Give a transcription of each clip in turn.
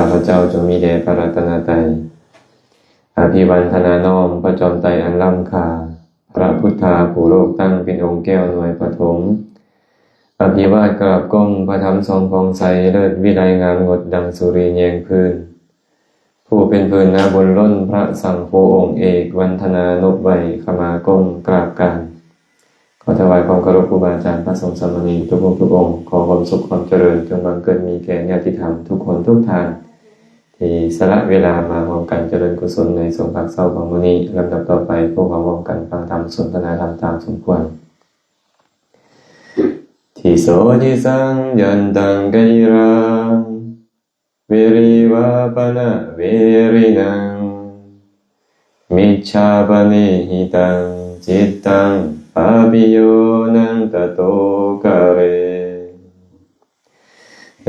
ข้าพเจ้าจงมีแด่พระรัตนตรัยอภิวันทนาน้อมพระจอมไตรอันล้ำค่าพระพุทธาผู้โลกตั้งเป็นองค์แก้วหน่วยปฐมอภิวาทกราบก้มพระธรรมทรงผ่องใสเลิศวิไลงามงดดังสุรีแยงพื้นผู้เป็นพื้นนาบนล้นพระสังโฆองค์เอกวันธนานพไว้ขมาก้มกราบการขอถวายความเคารพครูบาอาจารย์พระสงฆ์สามเณรทุกองค์ทุกองค์ขอความสุขความเจริญจงบังเกิดมีแก่ญาติธรรมทุกคนทุกทางที่สละเวลามาร่วมกันเจริญกุศลในสงฆ์พักเศร้าของมื้อนี้ลำดับต่อไปพวกเราร่วมกันฟังธรรมสนทนาธรรมตามสมควรทิโสทิสังยันตังกัยรังเวริวาปนะเวรินังมิจฉาปณิหิตังจิตตังปาปิโยนันตโตกะเร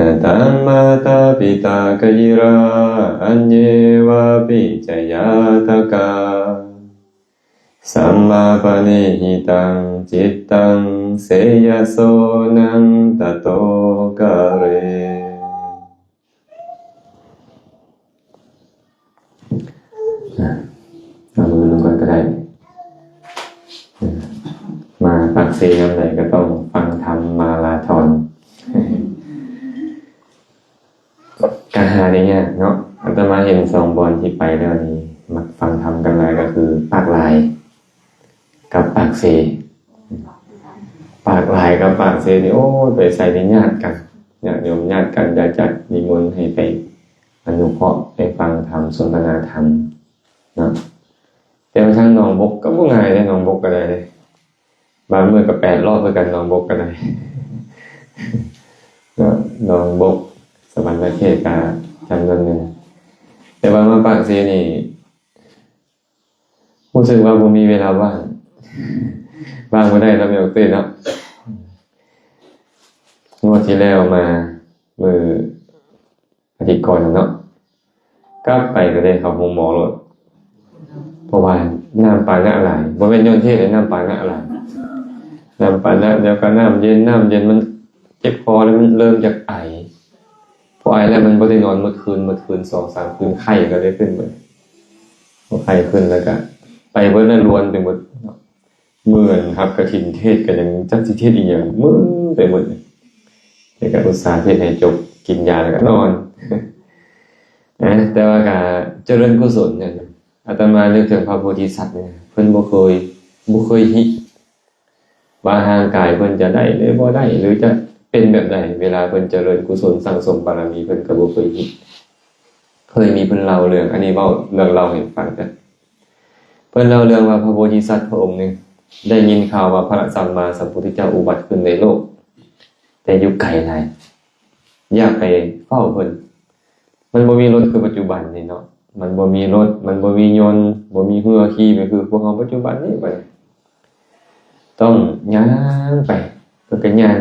นะตังมาตาปิตากัยราอัญเยวาปิจยาตกาสัมมาปณิหิตังจิตตังเสยโสนันตโตกะเรเอามือลงก่อนก็ได้มาปักเสียงไหนก็ต้องฟังธรรมมาราธอนการหาได้ยากเนาะอาตมาเห็น2บอลที่ไปแล้วนี่มาฟังธรรมกันเลยก็คือปากลายกับปากเสปากลายกับปากเสนี่โอ้ไปใส่ในญาติกันเนี่ยโยมญาติกันจะจัดนิมนต์ให้ไปอนุเคราะห์ไปฟังธรรมสนทนาธรรมเนาะแต่ว่าทางหนองบกก็บ่ง่ายเลยหนองบกก็ได้เลยบางมื้อก็8 รอบเพื่อกันหนองบกก็ได้เนาะหนองบกสวรรค์ประเทศกาจำนวนหนึ่งแต่ว่ามาปากเสนี่รู้สึกว่าบ่มีเวลาว่างบ่ได้แล้วไม่ออกตื่นเนาะงวดที่แล้วมามื้ออาทิตย์ก่อนเนาะกลับไปก็ได้เข้าโรงหมอโลดเพราะว่าน้ำปานะหลายบ่แม่นย้อนเทศเลยน้ำปานะหลายน้ำปานะเดี๋ยวก็น้ำเย็นมันเจ็บคอแล้วมันเริ่มจากไอพอไอแล้วมันบ่ได้นอนเมื่อคืน 2-3 คืนไข้ก็ได้ขึ้นเบิดพอไข้ขึ้นแล้วก็ไปเบิดแล้วรวนไปหมดเหมือนครับกฐินเทศก็ยังจักสิเทศอีหยังมึนไปหมดแต่ก็อุตส่าห์เทศให้จบกินยาแล้วก็นอนนะแต่ว่าก็เจริญกุศลเนี่ยอาตมานึกถึงพระโพธิสัตว์เนี่ยเพิ่นบ่เคยหิว่าห่างกายเพิ่นจะได้หรือบ่ได้หรือจะเป็นแบบใดเวลาเพิ่นเจริญกุศลสั่งสมบารมีเพิ่นก็บ่เคยหิเคยมีเพิ่นเล่าเรื่องอันนี้เว้าเรื่องเล่าให้ฟังจ้ะเพิ่นเล่าเรื่องว่าพระโพธิสัตว์พระองค์นึงได้ยินข่าวว่าพระสัมมาสัมพุทธเจ้าอุบัติขึ้นในโลกแต่อยู่ไกลหลายอยากไปเฝ้าเพิ่นมันบ่มีรถคือปัจจุบันนี่เนาะมันบ่มีรถมันบ่มียนต์บ่มีเรือขี่ไปคือพวกเราปัจจุบันนี่ไปต้องย่างไปก็เป็นย่าง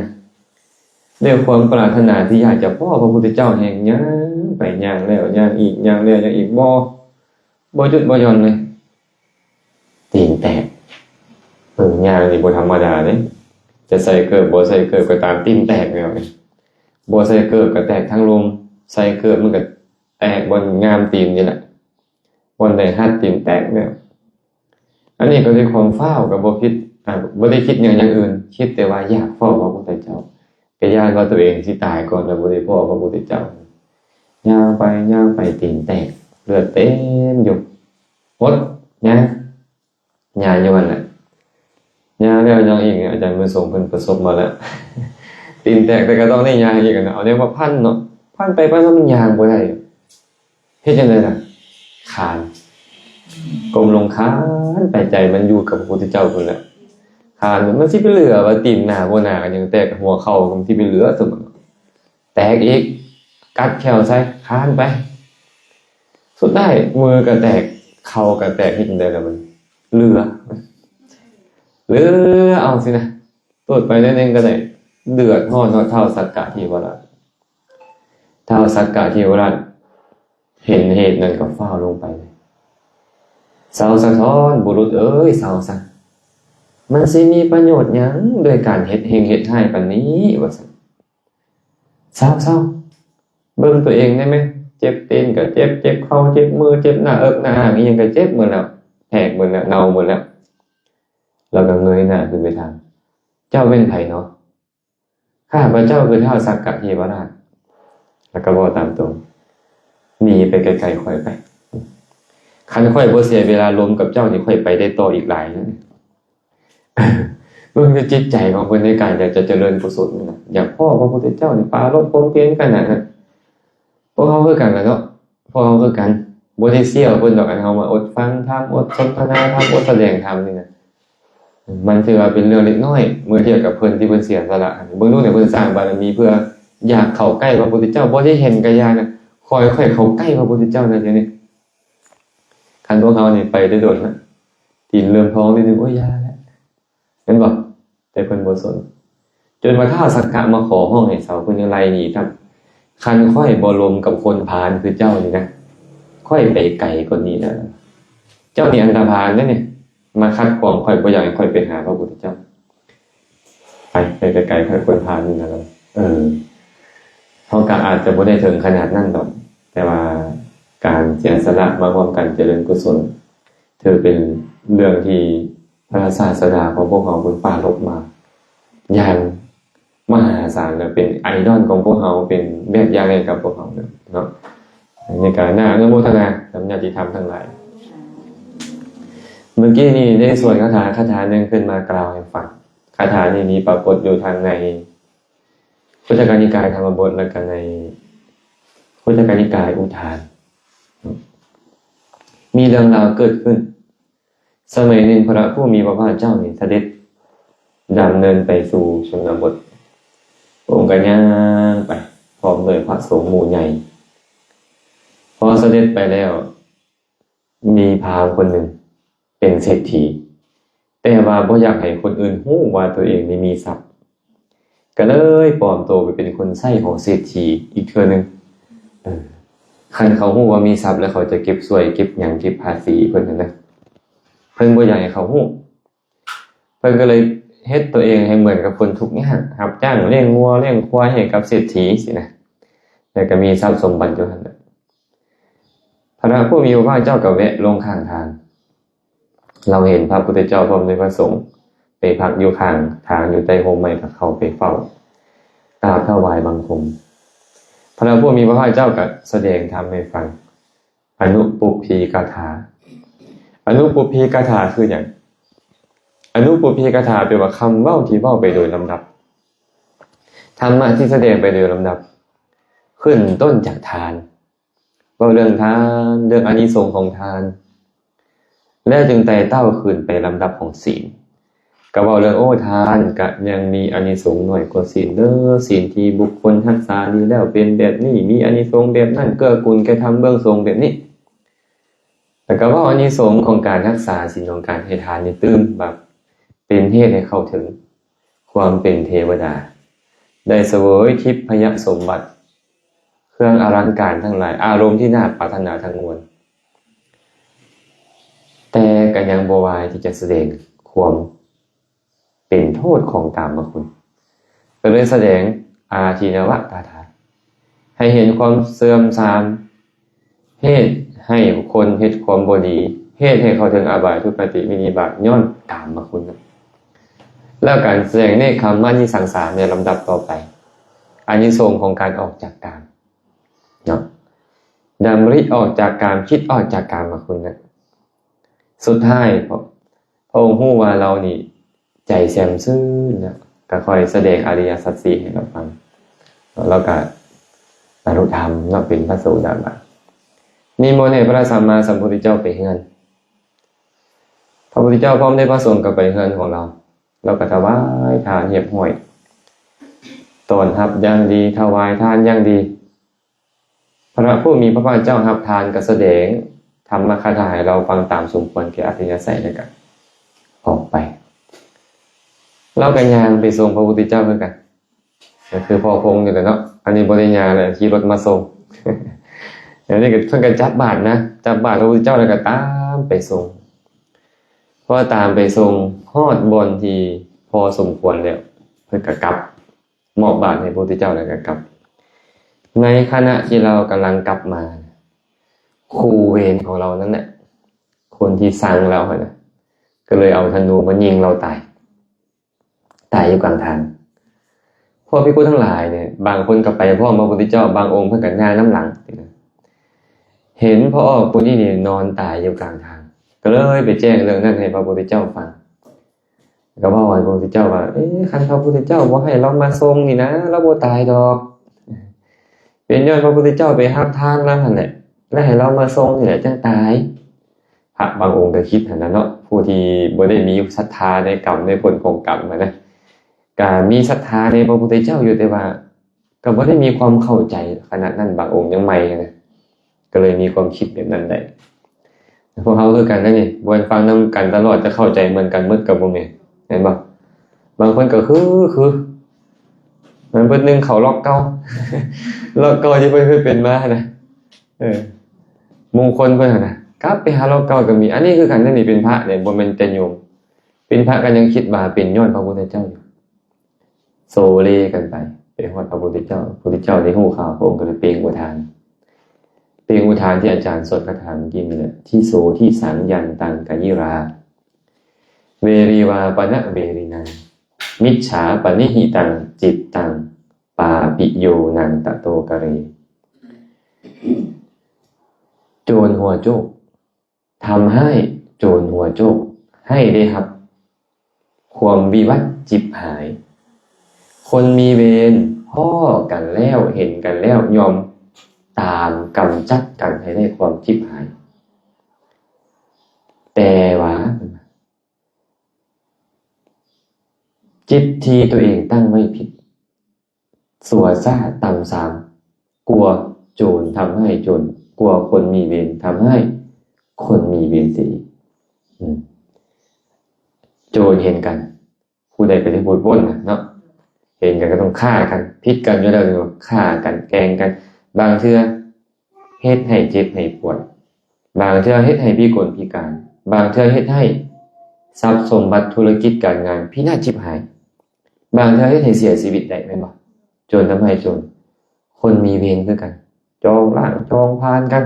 ด้วยความปรารถนาที่อยากจะพ้อพระพุทธเจ้าแห่งย่างไปย่างแล้วย่างอีกย่างแล้วย่างอีกบ่จุดบ่หย่อนเลยตีนแตกย่างนี่บ่ธรรมดาเด้จะใส่เกิบบ่ใส่เกิบก็ตามตีนแตกแล้วบ่ใส่เกิบก็แตกทั้งลมใส่เกิบมันก็แตกบนงามตีนนี่แหละบนได้หัดตีนแตกเนี่ยอันนี้ก็ด้วยความฟ้าวกับบ่คิดบ่ได้คิดอย่างอื่นคิดแต่ว่าอยากพ้อพระพุทธเจ้าก็ย่านว่าตัวเองสิตายก่อนแล้วบ่ได้พ้อพระพุทธเจ้าย่างไปตีนแตกเลือดเต็มอยู่หมดย่างอยู่นั่นแหละย่างแล้วย่างอีกอาจารย์มือส่งเพิ่นประสบมาแล้วตีนแตกแต่ก็ต้องได้ย่างอีกนะเอาเรียกว่าพันเนาะพันไปมันย่างบ่ได้เฮ็ดจังได๋ล่ะคานกลมลงคานไปใจมันอยู่กับพระพุทธเจ้าพุ่นแหละคานมันสิไปเหลือว่าตีนหน้าบ่หน้ากันยังแตกหัวเข่ามันสิไปเหลือซุมแตกอีกกัดแขวใส่คานไปสุดท้ายมือก็แตกเข่าก็แตกเฮ็ดจังได๋ล่ะมันเหลือเอาสินะตรวจไปนั่นเองก็ได้เดือดร้อนเท่าสักกะเทวราชเท่าสักกะเทวราชเห็นเหตุนั้นก็ฟ้าวลงไปเลยเศร้าสะท้อนบุรุษเอ้ยเศร้าซะมันสิมีประโยชน์หยังด้วยการเฮ็ดเฮงเฮ็ดให้ปานนี้ว่าซั่นเศร้าเบิ่งตัวเองได้มั้ย เจ็บตีนก็เจ็บเข่าเจ็บมือเจ็บหน้าหน้าอย่างนี้ยังก็เจ็บหมดแล้วแหกหมดแล้วเนาหมดแล้วเราก็เงยหน้าขึ้นไปถามเจ้าเป็นไผเนาะข้าพระเจ้าคือท้าวสักกะเทวราชแล้วก็บอกตามตรงหนีไปไกลๆค่อยไปคันค่อยบ่เสียเวลาล้มกับเจ้านี่ค่อยไปได้ต่ออีกหลายนะเมื่อจิตใจของคนในการอยากจะเจริญกุศลนะอยากพ่อพระพุทธเจ้านี่ปาลบปงเพียนกันนะพวกเขาคือกันแล้วเนาะพวกเขาคือกันบ่ได้เสียเพิ่นดอกอันเฮามาอดฟังธรรมอดสนทนาธรรมอดแสดงธรรมนี่นะมันถือว่าเป็นเรื่องเล็กน้อยเมื่อเทียบกับเพิ่นที่เพิ่นเสียสละเบิ่งดูเนี่ยเพิ่นสร้างบารมีเพื่ออยากเข้าใกล้พระพุทธเจ้าบ่ได้เห็นกะยานะค่อยๆเข้าใกล้พระพุทธเจ้านะเดี๋ยวนี้คันพวกเขานี่ไปได้โดดนะตีนเริ่มท้องนิดนึงโอ้ยยาแล้วเห็นบ่แต่เพิ่นบ่สนจนมาท้าวสักกะมาขอห้องให้เสาเพิ่นยังไล่หนีครับคันค่อยบ่รวมกับคนพาลคือเจ้านี่นะค่อยไปไกลกว่านี้นะเจ้านี่อันธพาลเด้อเนี่ยมาคัดกรองค่อยบ่อยากให้ค่อยไปหาพระพุทธเจ้าไปไกลๆค่อยคนพาลนี่นะเฮาก็อาจจะบ่ได้ถึงขนาดนั้นดอกแต่ว่าการเสียสละมาร่วมกันเจริญกุศลถือเป็นเรื่องที่พระศาสดาของพวกเราบนป่าลบมาอย่างมหาศาลและเป็นไอดอลของพวกเราเป็นแบบอย่างให้กับพวกเราเนาะในการน่าอนุโมทนากับญาติธรรมทั้งหลายเมื่อกี้นี้ได้ส่วนคาถาหนึ่งขึ้นมากล่าวให้ฟังคาถานี้มีปรากฏอยู่ทางในพุทธกานิกายธรรมบทและกันในพุทธกานิกายอุทานมีเรื่องราวเกิดขึ้นสมัยหนึ่งพระผู้มีพระภาคเจ้านี่เสด็จดำเนินไปสู่ชนบทองค์ก็ย่างไปพร้อมด้วยพระสงฆ์หมู่ใหญ่พอเสด็จไปแล้วมีพราหมณ์คนหนึ่งเป็นเศรษฐีแต่ว่าบ่อยากให้คนอื่นรู้ว่าตัวเองนี่มีทรัพย์ก็เลยปลอมตัวไปเป็นคนใช้ของเศรษฐีอีกเทื่อนึงคันเขารู้ว่ามีทรัพย์แล้วเขาจะเก็บสวยเก็บหยังเก็บภาษีเพิ่นนั่นนะเพิ่นบ่อยากให้เขารู้เพิ่นก็เลยเฮ็ดตัวเองให้เหมือนกับคนทุกข์ยากรับจ้างเลี้ยงวัวเลี้ยงควายให้กับเศรษฐีสินะแล้วก็มีทรัพย์สมบัติอยู่หั่นน่ะพระผู้มีพระภาคเจ้าก็แวะลงข้างทางเราเห็นพระพุทธเจ้าพร้อมด้วยพระสงฆ์ไปพักอยู่ข้างทางอยู่ใต้โฮมไม้ก็เข้าไปเฝ้ากราบถวายบังคมพระผู้มีพระภาคเจ้าก็แสดงธรรมให้ฟังอนุปุพพีกถาอนุปุพพีกถาคือหยังอนุปุพพีกถาแปลว่าคำเว้าที่เว้าไปโดยลำดับธรรมะที่แสดงไปโดยลำดับขึ้นต้นจากทานเว้าเรื่องทานเรื่องอานิสงส์ของทานแล้วจึงไต่เต้าขึ้นไปลำดับของศีลก็เว้าเรื่องโอ้ทานก็ยังมีอานิสงส์น้อยกว่าศีลเด้อศีลที่บุคคลรักษาดีแล้วเป็นแบบนี้มีอานิสงส์แบบนั้นเกื้อกูลแก่ธรรมเบื้องสูงแบบนี้แต่ก็ว่าอานิสงส์ของการรักษาศีลของการให้ทานนี่ตื้มแบบเป็นเหตุให้เข้าถึงความเป็นเทวดาได้เสวยทิพยสมบัติเครื่องอลังการทั้งหลายอารมณ์ที่น่าปรารถนาทั้งมวลแต่ก็ยังบ่วายที่จะแสดงความเป็นโทษของกามคุณก็เลยแสดงอาทินวกถาให้เห็นความเสื่อมทรามเหตุให้คนเฮ็ดความบ่ดีเหตุให้เขาถึงอบายทุกขติวินิบาตย้อนกามคุณแล้วการแสดงเนคขมมานิสังสารในลำดับต่อไปอานิสงส์ของการออกจากกามเนาะดำริออกจากกามคิดออกจากกามคุณนะสุดท้ายพระองค์รู้ว่าเรานี่ใจแจ่มซื่นนะก็ค่อยแสดงอริยสัจสี่ให้เราฟังแล้วก็บรรลุธรรมนับเป็นพระโสดาบันนิมนต์ให้พระสัมมาสัมพุทธเจ้าไปเฮือนพระพุทธเจ้าพร้อมด้วยพระสงฆ์ก็ไปเฮือนของเราก็ถวายทานเหียบห้อยต้อนรับอย่างดีถวายทานอย่างดีพระผู้มีพระภาคเจ้ารับทานก็แสดงธรรมคาถาให้เราฟังตามสมควรแก่อัธยาศัยด้วยกันออกไปเราก็ย่างไปส่งพระพุทธเจ้าเหมือนกันก็คือพ่อพงอยู่แล้วเนาะอันนี้บ่ได้ย่างเลยขี่รถมาส่งอันนี้ก็เพิ่นก็จับบาตรนะจับบาตรพระพุทธเจ้าแล้วก็ตามไปส่งพอตามไปส่งฮอดบนที่พอสมควรแล้วเพิ่นก็กลับมอบบาตรให้พระพุทธเจ้าแล้วก็กลับ ในขณะที่เรากำลังกลับมาครูเวรของเรานั่นแหละคนที่สั่งเราเนี่ยก็เลยเอาธนูมายิงเราตายอยู่กลางทางพวกภิกษุทั้งหลายเนี่ยบางคนก็ไปพ่อพระพุทธเจ้าบางองค์เพิ่นก็ย่างน้ำหลังเห็นพ่อคนนี้นี่นอนตายอยู่กลางทางก็เลยไปแจ้งเรื่องนั้นให้พระพุทธเจ้าฟังก็ว่าพระพุทธเจ้าว่าคันพระพุทธเจ้าบ่ให้เรามาทรงนี่นะเราบ่ตายดอกเป็นย้อนพระพุทธเจ้าไปห้ามทานแล้วนั่นแหละแล้วให้เรามาทรงนี่แหละจังตายพระบางองค์ก็คิดหั่นน่ะเนาะผู้ที่บ่ได้มีศรัทธาในกรรมในผลของกรรมนะก็มีศรัทธาในพระพุทธเจ้าอยู่แต่ว่าก็บ่ได้มีความเข้าใจขนาดนั้นบางองค์ยังใหม่นะก็เลยมีความคิดแบบนั้นได้พวกเขาคือกันนั่นนี่บ่ฟังนำกันตลอดจะเข้าใจเหมือนกันหมดก็บ่แม่นเห็นบ่บางคนก็คือมันเพิ่นนึงเขาล็อกเก่า ล็อกเก่าที่เพิ่นเคยเป็นมานะมงคลเพิ่นน่ะกลับไปหาล็อกเก่าก็มีอันนี้คือกันนั่นนี่เป็นพระเนี่ยบ่แม่นแต่โยมเป็นพระก็ยังคิดว่าเป็นย้อนพระพุทธเจ้าอยู่โซเลกันไปฮอดพระพุทธเจ้าพระพุทธเจ้าได้ฮู้ข่าวพระองค์ก็เลยเปล่งอุทานที่อาจารย์สวดคาถาเมื่อกี้นี่แหละที่โสที่สังยันตังกยิราเวรีวาปนะเวรินังมิจฉาปนิหิตังจิตตังปาปิโยนันตะโตกะเรโจรหัวโจกทำให้โจรหัวโจกให้ได้ครับความวิวัตจิบหายคนมีเวรพ่อกันแล้วเห็นกันแล้วยอมตามกำจัดกันให้ได้ความจิบหายแต่ว่าจิตที่ตัวเองตั้งไว้ผิดสัวซ่าต่ำสามกลัวโจรทำให้โจรกลัวคนมีเวรทำให้คนมีเวรเสียโจรเห็นกันผู้ใดไปที่พูดบ่นเนาะเห็นกันก็ต้องฆ่ากันพิษกันอยู่แล้วฆ่ากันแกล้งกันบางเทื่อเฮ็ดให้เจ็บให้ปวดบางเทื่อเฮ็ดให้พิกลพิการบางเทื่อเฮ็ดให้ทรัพย์สมบัติธุรกิจการงานพินาศชิบหายบางเทื่อเฮ็ดให้เสียชีวิตได้แม่นบ่โจรทำให้โจรคนมีเวรคือกันจองล้างจองพานกัน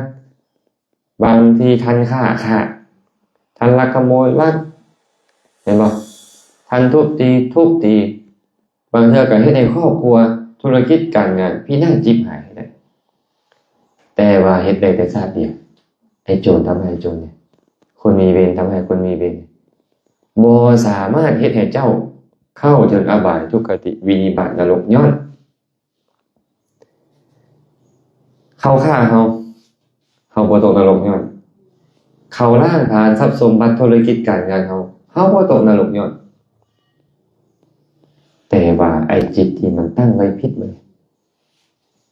บางทีทันฆ่าทันลักขโมยลักเห็นบ่ทันทุบตีบางเทื่อก็เฮ็ดให้ครอบครัวธุรกิจการงานพินาศชิบหายได้แต่ว่าเฮ็ดได้แต่ชาติเดียวไอ้โจรทำให้โจรเนี่ยคนมีเวรทำให้คนมีเวรบ่สามารถเฮ็ดให้เจ้าเข้าถึงอบายทุกขติวินิบาตนรกย้อนเขาฆ่าเขาบ่ตกนรกย้อนเขาล่างฐานทรัพย์สมบัติธุรกิจการงานเขาบ่ตกนรกย้อนแต่ว่าไอ้จิตที่มันตั้งไว้ผิดเลย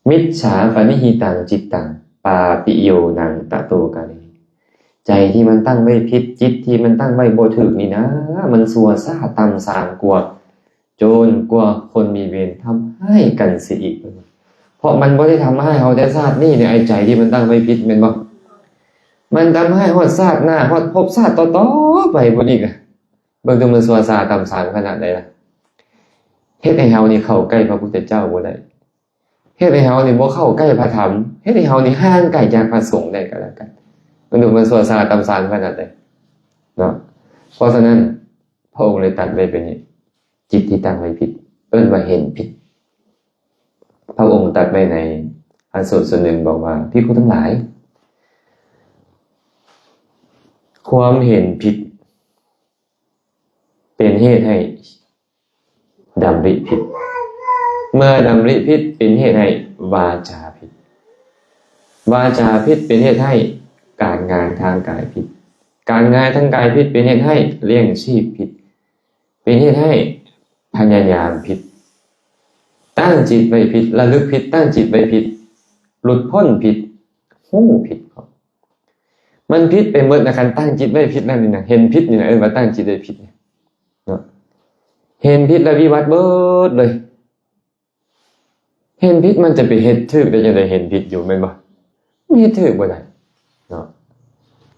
มิจฉาปนิหิตังจิตตังปาปิโยนังตะโตกะเรใจที่มันตั้งไว้ผิดจิตที่มันตั้งไว้บ่ถูกนี่นะมันสัวซ่าต่ำสามกลัวโจรกลัวคนมีเวรทำให้กันเสียอีกเพราะมันบ่ได้ทำให้เฮาแต่ชาตินี้เนี่ยไอ้ใจที่มันตั้งไว้ผิดแม่นบ่มันทำให้ฮอดชาติหน้าฮอดภพชาติต่อๆไปบ่อีกอ่ะเบิ่งดูมันสัวซ่าต่ำสามขนาดใดล่ะเฮ็ดให้เฮานี่เข้าใกล้พระพุทธเจ้าบ่ได้เฮ็ดให้เฮานี่บ่เข้าใกล้พระธรรมเฮ็ดให้เฮานี่ห่างไกลจากพระสงฆ์ได้ก็แล้วกันมันดูมันสัวซ่าต่ำสามขนาดใดเนาะเพราะฉะนั้นพระองค์เลยตรัสไว้เป็นนี้จิตที่ตั้งไว้ผิดเอิ้นว่าเห็นผิดพระองค์ตรัสไว้ในพระสูตรส่วนหนึ่งบอกว่าภิกษุทั้งหลายความเห็นผิดเป็นเหตุให้ดำริผิดเมื่อดำริผิดเป็นเหตุให้วาจาผิดวาจาผิดเป็นเหตุให้การงานทางกายผิดการงานทางกายผิดเป็นเหตุให้เลี้ยงชีพผิดเป็นเหตุให้พยายามผิดตั้งจิตไว้ผิดระลึกผิดตั้งจิตไว้ผิดหลุดพ้นผิดหู้ผิดครับมันผิดไปหมดนะการตั้งจิตไว้ผิดนั่นนี่นะเห็นผิดนี่นะว่าตั้งจิตไว้ผิดเนาะเห็นผิดแล้ววิวัฒน์เบิดเลยเห็นผิดมันจะไปเฮ็ดถูกได้จังได๋เห็นผิดอยู่แม่นบ่มีถูกบ่ได้เนาะ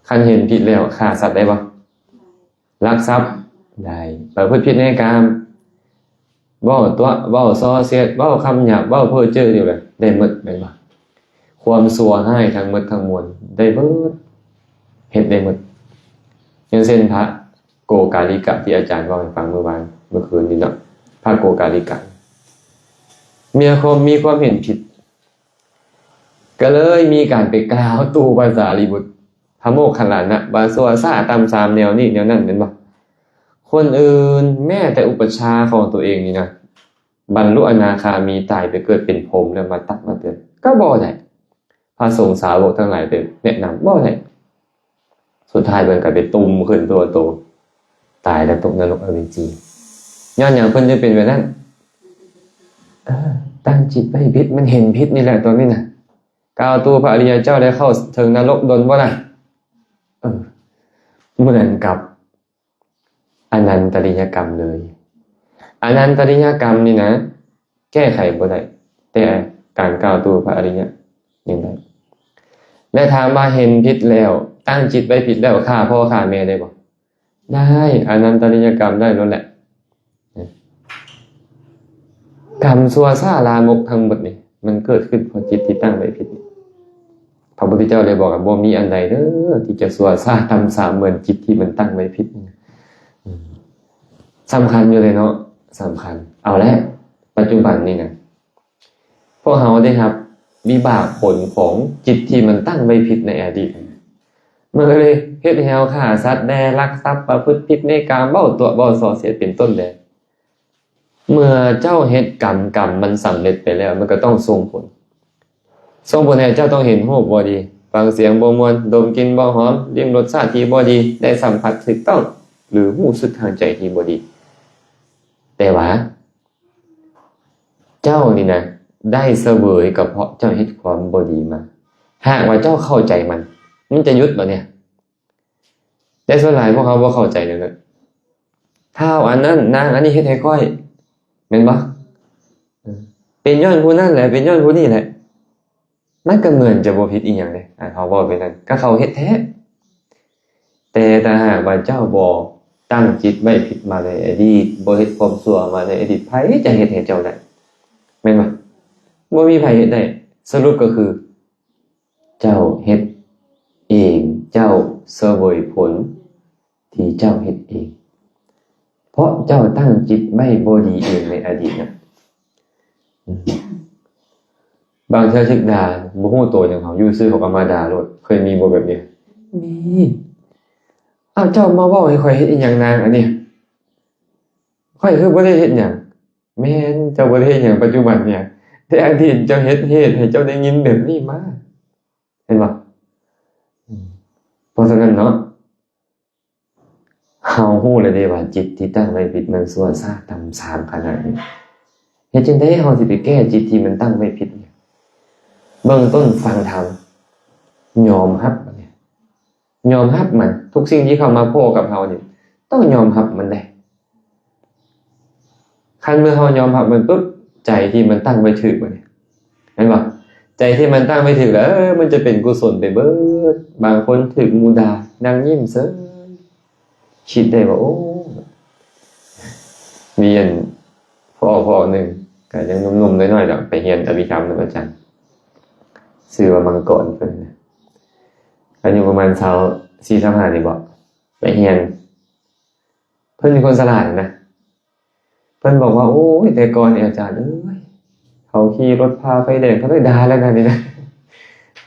คันเห็นผิดแล้วฆ่าสัตว์ได้บ่ลักทรัพย์ได้ประพฤติผิดในกาม เว้าตัวเว้าซ้อเสียดเว้าคำหยาบเว้าเพ้อเจ้อเดียวเลยได้หมดแม่นบ่ความชั่วร้ายทั้งหมดทั้งมวลได้เบิดเฮ็ดได้หมดอย่างเช่นพระโกกาลิกะที่อาจารย์เว้าให้ฟังเมื่อคืนนี้เนาะพระโกกาลิกะมีความเห็นผิดก็เลยมีการไปกล่าวตู่ภาษาลีบุตรพระโมคคัลลานะบาสัวซ่าตามสามแนวนี้แนวนั้นเป็นบ่คนอื่นแม้แต่อุปชาของตัวเองนี่นะบรรลุอนาคามีตายไปเกิดเป็นพรหมแล้วมาตักมาเตือนก็บ่ได้พระสงฆ์สาวกทั้งหลายไปแนะนำบ่ได้สุดท้ายเพิ่นก็ไปตุ่มขึ้นตัวโตตายแล้วตกนรกอเวจีย้อนหยังเพิ่นจะเป็นแบบนั้นตั้งจิตไว้ผิดมันเห็นผิดนี่แหละตัวนี้น่ะกล่าวตัวพระอริยเจ้าได้เข้าถึงนรกดลบ่ล่ะเหมือนกับอนันตริยกรรมเลยอนันตริยกรรมนี่นะแก้ไขบ่ได้แต่การกล่าวตัวพระอริยยังได้และถามว่าเห็นผิดแล้วตั้งจิตไว้ผิดแล้วฆ่าพ่อฆ่าแม่ได้บ่ได้อนันตริยกรรมได้นั่นแหละกรรมชั่วซ่าลามกทั้งหมดนี่มันเกิดขึ้นเพราะจิตที่ตั้งไว้ผิดพระพุทธเจ้าเลยบอกว่าบ่มีอันใดเด้อที่จะชั่วซ่าทำสามเหมือนจิตที่มันตั้งไว้ผิดสำคัญอยู่เลยเนาะสำคัญเอาแล้วปัจจุบันนี่นะพวกเราได้ครับวิบากผลของจิตที่มันตั้งไว้ผิดในอดีตมันก็เลยเฮ็ดให้เราฆ่าสัตว์แด่ลักทรัพย์ประพฤติผิดในกามเว้าตัวเว้าส่อเสียดเป็นต้นแลเมื่อเจ้าเฮ็ดกรรมมันสำเร็จไปแล้วมันก็ต้องส่งผลให้เจ้าต้องเห็นรูปบ่ดีฟังเสียงบ่ม่วนดมกลิ่นบ่หอมลิ้มรสชาติที่บ่ดีได้สัมผัสถูกต้องหรือรู้สึกทางใจที่บ่ดีแต่ว่าเจ้านี่นะได้เสวยก็เพราะเจ้าเฮ็ดความบ่ดีมาหากว่าเจ้าเข้าใจมันจะหยุดบ่เนี่ยแต่ส่วนหลายพวกเขาบ่เข้าใจนั่นแหละถ้าอันนั้นนางอันนี้เฮ็ดให้ค่อยแม่นบ่เป็นย้อนผู้นั้นแหละเป็นย้อนผู้นี้แหละมันก็เหมือนจะบ่ผิดอีหยังเลยเขาบอกไปนั่นก็เขาเฮ็ดแท้แต่ถ้าหากว่าเจ้าบ่ตั้งจิตไว้ผิดมาในอดีตบ่เฮ็ดความชั่วมาในอดีตไผจะเฮ็ดให้เจ้าได้แม่นบ่บ่มีไผเฮ็ดได้สรุปก็คือเจ้าเฮ็ดเองเจ้าเสวยผลที่เจ้าเฮ็ดเองเพราะเจ้าตั้งจิตไว้บ่ดีเองในอดีตนะบางเทื่อทึกด่าบ่ฮู้ตัวจังเขาอยู่ซื่อเขาก็มาด่าโลดเคยมีบ่แบบนี้มีอ้าวเจ้ามาเว้าให้ข่อยเฮ็ดอีหยังนางอันนี้ข่อยคือบ่ได้เฮ็ดหยังแม่นเจ้าบ่ได้เฮ็ดหยังปัจจุบันเนี่ยแต่อดีตเจ้าเฮ็ดให้เจ้าได้ยินแบบนี้มาเห็นบ่เพราะฉะนั้นเนาะเฮาฮู้เลยเด้ว่าจิตที่ตั้งไว้ผิดมันชั่วซ่าต่ำสามขนาดนี้เฮ็ดจังได๋เฮาสิไปแก้จิตที่มันตั้งไว้ผิดเบื้องต้นฟังธรรมยอมรับมันเนี่ยยอมรับมันทุกสิ่งที่เข้ามาโผล่กับเราเนี่ยต้องยอมรับมันได้คันเมื่อเรายอมรับมันปุ๊บใจที่มันตั้งไว้ถูกบ่เนี่ยเห็นบ่ใจที่มันตั้งไว้ถูกแล้วมันจะเป็นกุศลไปเบิดบางคนถึงมูดานั่งยิ้มเซ้อคิดได้ว่าโอ้มีอันพ่อนึงก็ยังหนุ่มๆน้อยๆดอกไปเรียนอภิธรรมนำอาจารย์ชื่อว่ามังกรเพิ่นอายุประมาณ4-5นี่บ่ไปเรียนเพิ่นเป็นคนฉลาดนะเพิ่นบอกว่าโอ้ยแต่ก่อนเนี่ยอาจารย์เอ้ยเขาขี่รถพาไฟแดงเขาเลยด่าแล้วนะนี่นะ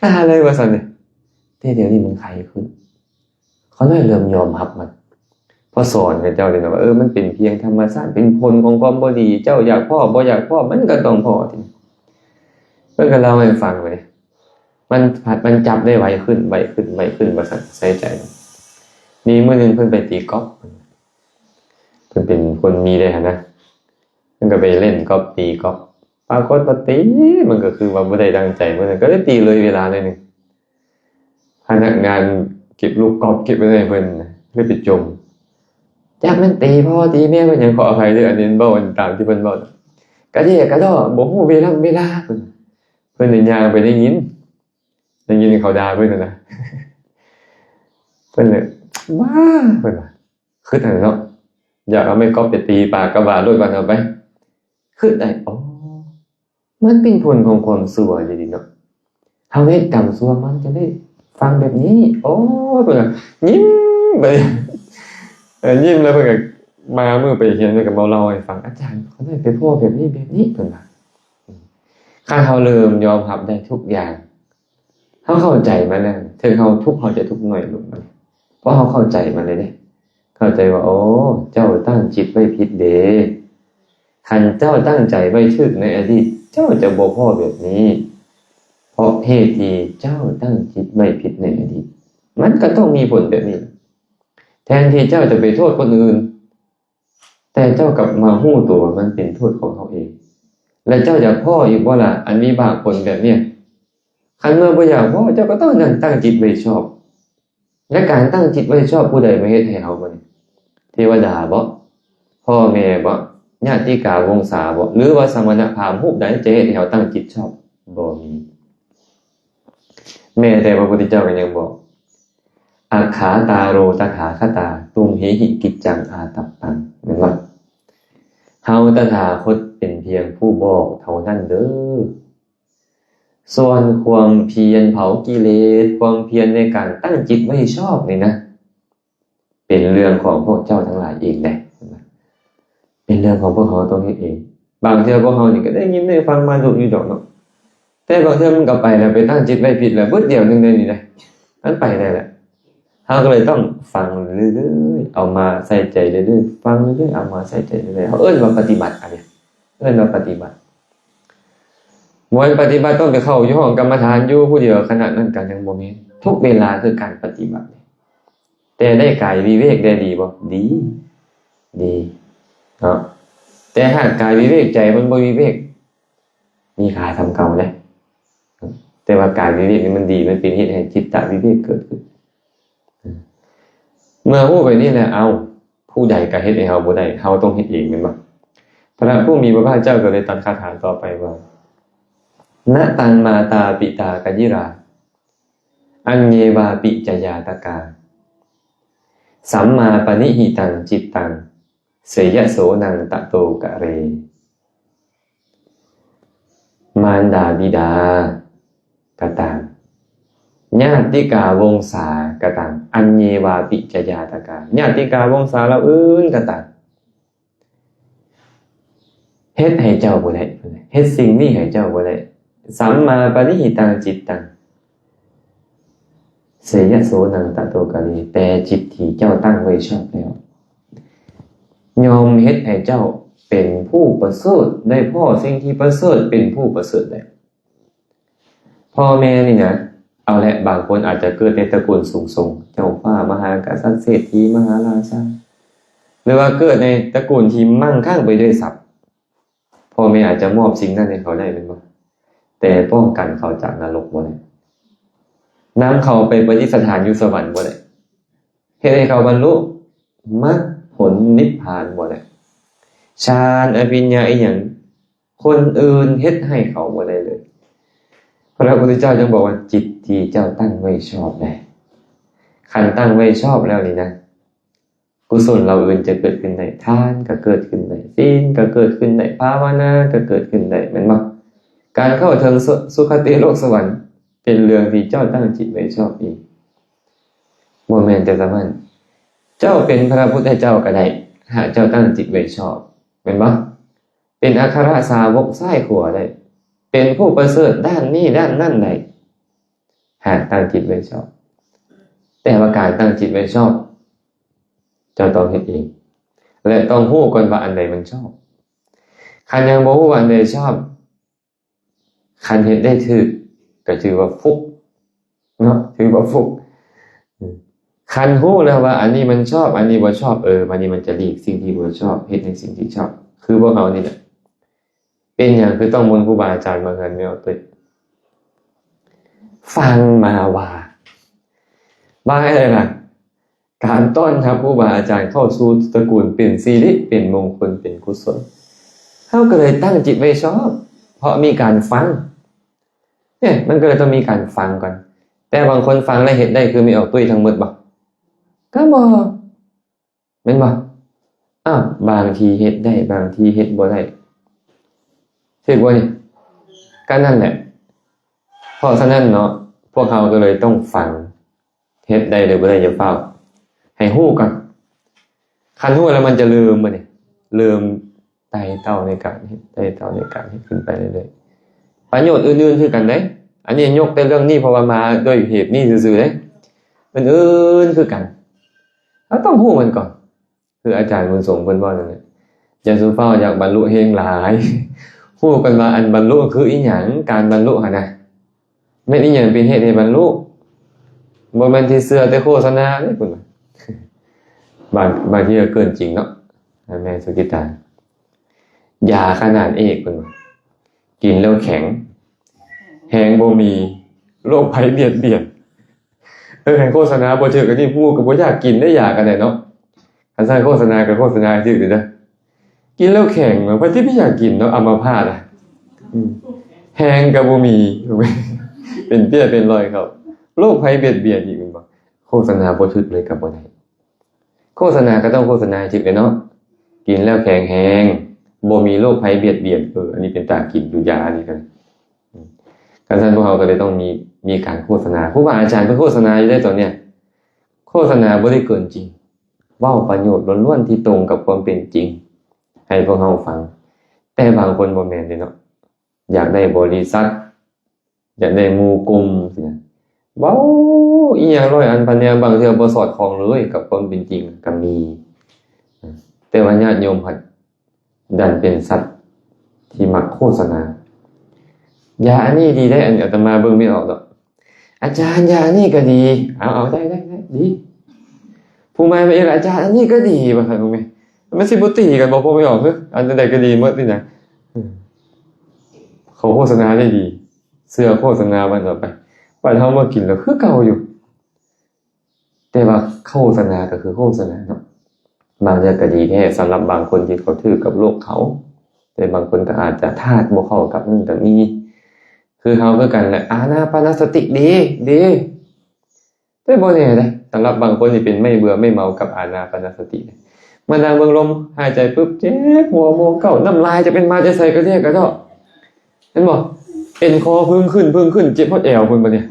ด่าเลยว่าซั่นนี่เดี๋ยวนี้มันใครขึ้นเขาเลยเริ่มยอมรับมันพอสอนกับเจ้าเลยนะว่ามันเป็นเพียงธรรมชาติเป็นผลของความบ่ดีเจ้าอยากพ่อบ่อยากพ่อมันก็ต้องพ่อทีเพิ่นก็เล่าให้ฟังไปมันจับได้ไวขึ้นว่าซั่นใส่ใจมีมื้อนึงเพิ่นไปตีกอล์ฟเพิ่นเป็นคนมีได้หั่นนะเพิ่นก็ไปเล่นกอล์ฟตีกอล์ฟปรากฏว่าตีมันก็คือว่าบ่ได้ดังใจมื้อนั้นก็ได้ตีเลยเวลาเลยนึงพนักงานเก็บลูกกอล์ฟเก็บไว้ให้เพิ่นเลยไปจมจักมันตีพ่อตีแม่เพิ่นยังขออภัยเด้ออันนี้เว้าตามที่เพิ่นเว้ากะเดกะดอบ่ฮู้เวลาเพิ่นได้ย่างไปได้ยินเขาด่าเพิ่นน่ะเพิ่นเลยว้าเพิ่นว่าคือจังเนาะอยากเอาไม้กอล์ฟไปตีปากกระบาดโดยบัดเอาไป คือได้อ๋อมันเป็นผลของความชั่วอยู่ดีเนาะเฮาเฮ็ดกรรมชั่วมันจะได้ฟังแบบนี้โอ้เพิ่นก็ยิ้มไปยิ้มแล้วเพิ่นก็มามื้อไปเห็นเพิ่นก็มาเล่าให้ฟังอาจารย์เขาได้ไปพ้อแบบนี้เพิ่นว่าถ้าเฮาเริ่มยอมรับได้ทุกอย่างเฮาเข้าใจมันแล้วถึงเฮาทุกข์เฮาจะทุกข์น้อยลงมันเพราะเฮาเข้าใจมันเลยเด้เข้าใจว่าโอ้เจ้าตั้งจิตไว้ผิดเด้คันเจ้าตั้งใจไว้ถูกในอดีตเจ้าจะบ่พ้อแบบนี้เพราะเหตุที่เจ้าตั้งจิตไว้ผิดในอดีตมันก็ต้องมีผลแบบนี้แทนที่เจ้าจะไปโทษคนอื่นแต่เจ้ากลับมาฮู้ตัวมันเป็นโทษของเขาเองและเจ้าอยากพ้ออยู่บ่ล่ะอันวิบากผลแบบเนี้ยคันเมื่อบ่อยากพ้อเจ้าก็ต้องนั่งตั้งจิตไว้ชอบและการตั้งจิตไว้ชอบผู้ใดมาเฮ็ดให้เฮาบ่นี่เทวดาบ่พ่อแม่บ่ญาติกาวงศาบ่หรือว่าสมณพราหมณ์รูปใดจะเฮ็ดให้เฮาตั้งจิตชอบบ่มีแม้แต่พระพุทธเจ้าก็ยังบอกอาขาตาโรตถาคตาตุมเหหิกิจจังอาตัปปังแม่นบ่เฮาตถาคตเป็นเพียงผู้บอกเท่านั้นเด้อส่วนความเพียรเผากิเลสความเพียรในการตั้งจิตไว้ชอบนี่นะเป็นเรื่องของพวกเจ้าทั้งหลายเองแหละเป็นเรื่องของพวกเขาต้องเฮ็ดเองบางเทื่อพวกเขานี่ก็ได้ยินได้ฟังมาถูกอยู่ดอกเนาะแต่บางเทื่อมันก็ไปแล้วไปตั้งจิตไว้ผิดแล้วบึดเดียวนึงได้นี่นะมันไปได้แหละเฮาก็เลยต้องฟังเรื่อยๆเอามาใส่ใจเรื่อยๆฟังเรื่อยๆเอามาใส่ใจเรื่อยๆเฮาเอิ้นว่าปฏิบัติอันนี้เอิ้นว่าปฏิบัติมวยปฏิบัติต้องไปเข้าอยู่ห้องกรรมฐานอยู่ผู้เดียวขณะนั้นกันยังบ่มีทุกเวลาคือการปฏิบัติแต่ได้กายวิเวกได้ดีบ่ดีเนาะแต่หากกายวิเวกใจมันบ่วิเวกมีค่าทำเก่าเลยแต่ว่ากายวิเวกนี่มันดีมันเป็นเหตุให้จิตตวิเวกเกิดขึ้นเมื่อฮู้ไปนี่แหละเอาผู้ใดก็เฮ็ดให้เฮาบ่ได้เฮาต้องเฮ็ดเองแม่นบ่พระผู้มีพระภาคเจ้าก็เลยตรัสคาถาต่อไปว่านะตังมาตาปิตากยิราอัญเยวาปิจยาตกาสัมมาปณิหิตังจิตตังเสยโสนังตะโตกะเรมารดาบิดากะตังญาติกาวงศากะตังอัญเยวาปิจยาตกาญาติกาวงศาเราอื่นกะตังเฮ็ดให้เจ้าบ่ได้เฮ็ดสิ่งนี้ให้เจ้าบ่ได้สัมมาปณิหิตังจิตตังเสยโสนังตะโตกะเรแต่จิตที่เจ้าตั้งไว้ชอบแล้วยอมเฮ็ดให้เจ้าเป็นผู้ประเสริฐได้พ่อสิ่งที่ประเสริฐเป็นผู้ประเสริฐได้พ่อแม่นี่นะเอาแหละบางคนอาจจะเกิดในตระกูลสูงส่งเจ้าฟ้ามหากษัตริย์เศรษฐีมหาราชาหรือว่าเกิดในตระกูลที่มั่งคั่งไปด้วยทรัพย์พ่อแม่อาจจะมอบสิ่งนั้นให้เขาได้เป็นบ่แต่ป้องกันเขาจากนรกบ่ได้นำเขาไปประดิษฐานอยู่สวรรค์บ่ได้เฮ็ดให้เขาบรรลุมรรคผลนิพพานบ่ได้ฌานอภิญญาอีหยังคนอื่นเฮ็ดให้เขาบ่ได้เลยพระพุทธเจ้าจึงบอกว่าจิตที่เจ้าตั้งไว้ชอบได้คันตั้งไว้ชอบแล้วนี่นะกุศลเราอื่นจะเกิดขึ้นได้ทานก็เกิดขึ้นได้ศีลก็เกิดขึ้นได้ภาวนาก็เกิดขึ้นได้แม่นบ่การเข้าถึงสุคติโลกสวรรค์เป็นเรื่องที่เจ้าตั้งจิตไว้ชอบเองบ่แม่นแต่สามัญเจ้าเป็นพระพุทธเจ้าก็ได้หากเจ้าตั้งจิตไว้ชอบแม่นบ่เป็นอัครสาวกซ้ายขวาได้เป็นผู้ประเสริฐด้านนี้ด้านนั่นได้หากตั้งจิตไว้ชอบแต่ว่าการตั้งจิตไว้ชอบเจ้าต้องเฮ็ดเองและต้องฮู้ก่อนว่าอันใดมันชอบคันยังบ่ฮู้ว่าอันใดชอบคันเฮ็ดได้ถูกก็ชื่อว่าฟุกเนาะถือว่าฟุกคันฮู้แล้วว่าอันนี้มันชอบอันนี้บ่ชอบวันนี้มันจะหลีกสิ่งที่บ่ชอบเฮ็ดในสิ่งที่ชอบคือพวกเฮานี่แหละเป็นหยังคือต้องมนต์ครูบาอาจารย์มากันแนวตึกฟังมาว่าอะไรล่ะการต้อนรับครูบาอาจารย์เข้าสู่ตระกูลเป็นสิริเป็นมงคลเป็นกุศลเฮาก็เลยตั้งจิตไว้ชอบเพราะมีการฟังเนี่ยมันก็เลยต้องมีการฟังก่อนแต่บางคนฟังแล้วเฮ็ดได้คือมีออกตุ้ยทั้งหมดบ่ก็บ่แม่นบ่บางทีเฮ็ดได้บางทีเฮ็ดบ่ได้ ถูกบ่นี่ก็นั่นแหละเพราะฉะนั้นเนาะพวกเขาก็เลยต้องฟังเฮ็ดได้หรือบ่ได้อย่าเฝ้าให้ฮู้ก่อนคันฮู้แล้วมันจะลืมบ่นี่ลืมไต่เต้าในการเฮ็ดไต่เต้าในการเฮ็ดขึ้นไปเรื่อยๆประโยชน์อื่นๆคือกันเด้อันนี้ยกแต่เรื่องนี้เพราะว่ามาด้วยเหตุนี้ซื่อๆเด้อื่นๆคือกันเราต้องฮู้มันก่อนคืออาจารย์บุญสงฆ์เพิ่นว่านั่นแหละอย่าสุเฝ้าอยากบรรลุเฮงหลายฮู้กันว่าอันบรรลุคืออีหยังการบรรลุหั่นน่ะแม่นอีหยังเป็นเหตุให้บรรลุบ่แม่นที่เชื่อแต่โฆษณาเด้พุ่นบางทีก็เกินจริงเนาะแม่สุกิตายาขนาดเอกพุ่นกินแล้วแข็งแฮงบ่มีโรคภัยเบียดเบียนแห่งโฆษณาบ่ถือกันนี่ผู้ก็บ่อยากกินได้ยากันได้เนาะคันใช้โฆษณากับโฆษณาชื่อเด้อกินแล้วแข็งเหมือนว่าที่ไม่อยากกินเนาะอัมพาตแฮงก็บ่มีเป็นเปี้ยเป็นรอยครับโรคภัยเบียดเบียนอีกบ่โฆษณาบ่ถือเลยก็บ่ได้โฆษณาก็ต้องโฆษณาถือเนาะกินแล้วแข็งแฮงบ่มีโรคภัยเบียดเบียนอันนี้เป็นตากินอยู่ยานี่กันการท่านพวกเราก็เลยต้องมีการโฆษณาผู้ว่าอาจารย์เพิ่นโฆษณาอยู่ได้ตอนเนี้ยโฆษณาบ่ได้เกินจริงเว้าประโยชน์ล้วนๆที่ตรงกับความเป็นจริงให้พวกเราฟังแต่บางคนบ่แม่นเด้เนาะอยากได้บริษัทอยากได้หมู่กลุ่มสินะเว้าอีหยังร้อยอันพันแนวบางเทื่อบ่สอดคล้องเลยกับความเป็นจริงก็มีแต่ว่าญาติโยมพัดดันเป็นสัตว์ที่มักโฆษณายาอันนี้ดีได้อันอาตมาเบิ่งไม่ออกดอกอาจารย์ยาอันนี้ก็ดีเอาได้ดีผู้ใหม่ไปเองอาจารย์อันนี้ก็ดีว่าซั่นรู้มั้ยมันสิบ่ตีกันบ่พอไม่ออกคืออันใดก็ดีหมดนี่นะเขาโฆษณาได้ดีเสื้อโฆษณาวันต่อไปว่าเฮามากินแล้วคือเก่าอยู่แต่ว่าโฆษณาก็คือโฆษณาเนาะบางอย่างก็ดีแท้สำหรับบางคนที่เขาถือกับโลกเขาแต่บางคนก็อาจจะธาตุบ่เข้ากับนั่นแต่นี้คือเฮาคือกันแหละอานาปานสติดีแต่บ่แน่เด้สำหรับบางคนที่เป็นไม่เบื่อไม่เมากับอานาปานสติมานั่งเบิ่งลมหายใจปึ๊บเจ็บหัวโมงเก้าน้ำลายจะเป็นมาจะใส่ก็เรียกก็เนาะเห็นบ่เอ็นคอพึ่งขึ้นเจ็บฮอดแอวเพิ่นบ่เนี่ย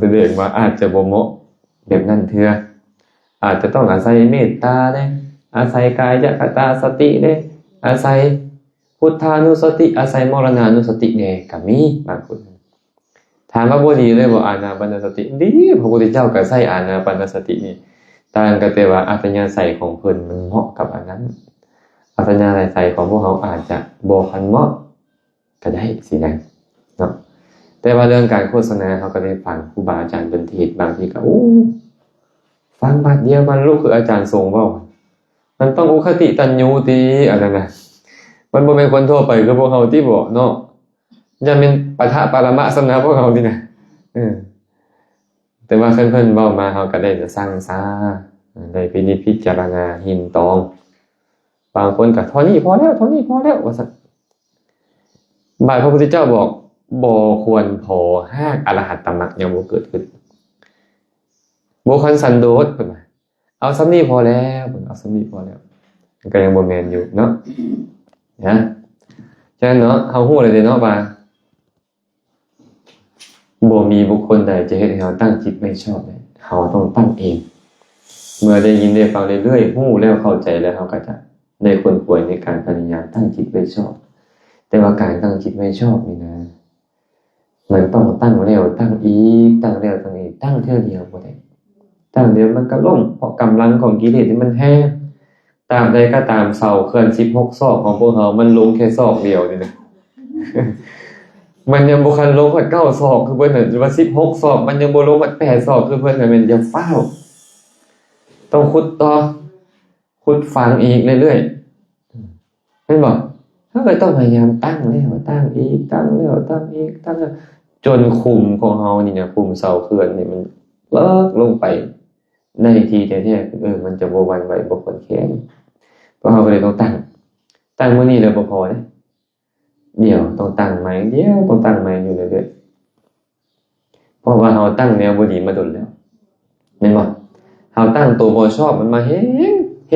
แสดงว่าอาจจะบ่เหมาะแบบนั้นเทื่ออาจจะต้องอาศัยเมตตาเด้อาศัยกายคตาสติเด้อาศัยพุทธานุสติอาศัยมรณานุสติเด้ก็มีบางคนถามว่าบ่ดีเลยบ่อานาปานสติดีพระพุทธเจ้าก็ใช้อานาปานสตินี่ต่างกันแต่ว่าอัตญาใส่ของเพิ่นมันเหมาะกับอันนั้นอัตญาใส่ของพวกเขาอาจจะบ่คันเหมาะก็ได้สินะเนาะแต่ว่าเรื่องการโฆษณาเขาก็ได้ฟังครูบาอาจารย์เพิ่นเทศบางทีก็ฟังบาดเดียวมันรู้คืออาจารย์ทรงเว้ามันต้องอุคติตัญญูติอันนั้นน่ะมันบ่แม่นคนทั่วไปคือพวกเฮาที่บ่เนาะอย่าแม่นปะทะปรมะสำนักพวกเฮานี่นะแต่ว่าเพิ่นเว้ามาเฮาก็ได้จะสร้างซาได้พิจารณาหินตองบางคนก็เท่านี้พอแล้วว่าซั่นบาดพระพุทธเจ้าบอกบ่ควรพอหากอรหัตตมรรคยังบ่เกิดขึ้นบ่คันสันโดษเพิ่นว่าเอาซ้ำนี้พอแล้วเพิ่นเอาซ้ำนี้พอแล้วก็ยังบ่แม่นอยู่เนาะนะฉะนั้นเนาะเฮาฮู้เลยเนาะว่าบ่มีบุคคลใดจะเฮ็ดให้เราตั้งจิตไม่ชอบได้เราต้องตั้งเองเมื่อได้ยินได้ฟังเรื่อยๆฮู้แล้วเข้าใจแล้วเราก็จะได้ควรควรในการพยายามตั้งจิตไว้ชอบแต่ว่าการตั้งจิตไม่ชอบนี่นะมันต้องตั้งแล้วตั้งอีกตั้งแล้วตั้งอีกตั้งเท่าเดียวบ่ได้ตั้งเดียวมันก็ล่มเพราะกำลังของกิเลสนี่มันแห้งตามใดก็ตามเสาเคลื่อน16ศอกของพวกเรามันลงแค่ศอกเดียวนี่นะมันยังบ่คันลงฮอด9ศอกคือเพิ่นน่ะว่า16ศอกมันยังบ่ลงฮอด8ศอกคือเพิ่นน่ะแม่นอย่าฟ้าวต้องขุดต่อขุดฝังอีกเรื่อยๆเห็นบ่ถ้าก็ต้องพยายามตั้งแล้วตั้งอีกตั้งแล้วตั้งอีกตั้งจนคุมของเฮานี่นะคุมเสาเขื่อนนี่มันเลิกลงไปในทีแท้ๆมันจะบ่หวั่นไหวบ่ขวนแขนเพราะเฮาก็เลยต้องตั้งมื้อนี้แล้วบ่พอเด้เดี๋ยวต้องตั้งใหม่ต้องตั้งใหม่อยู่เรื่อยๆเพราะว่าเฮาตั้งแนวบ่ดีมาดนแล้วแม่นบ่เฮาตั้งตัวบ่ชอบมันมาเฮ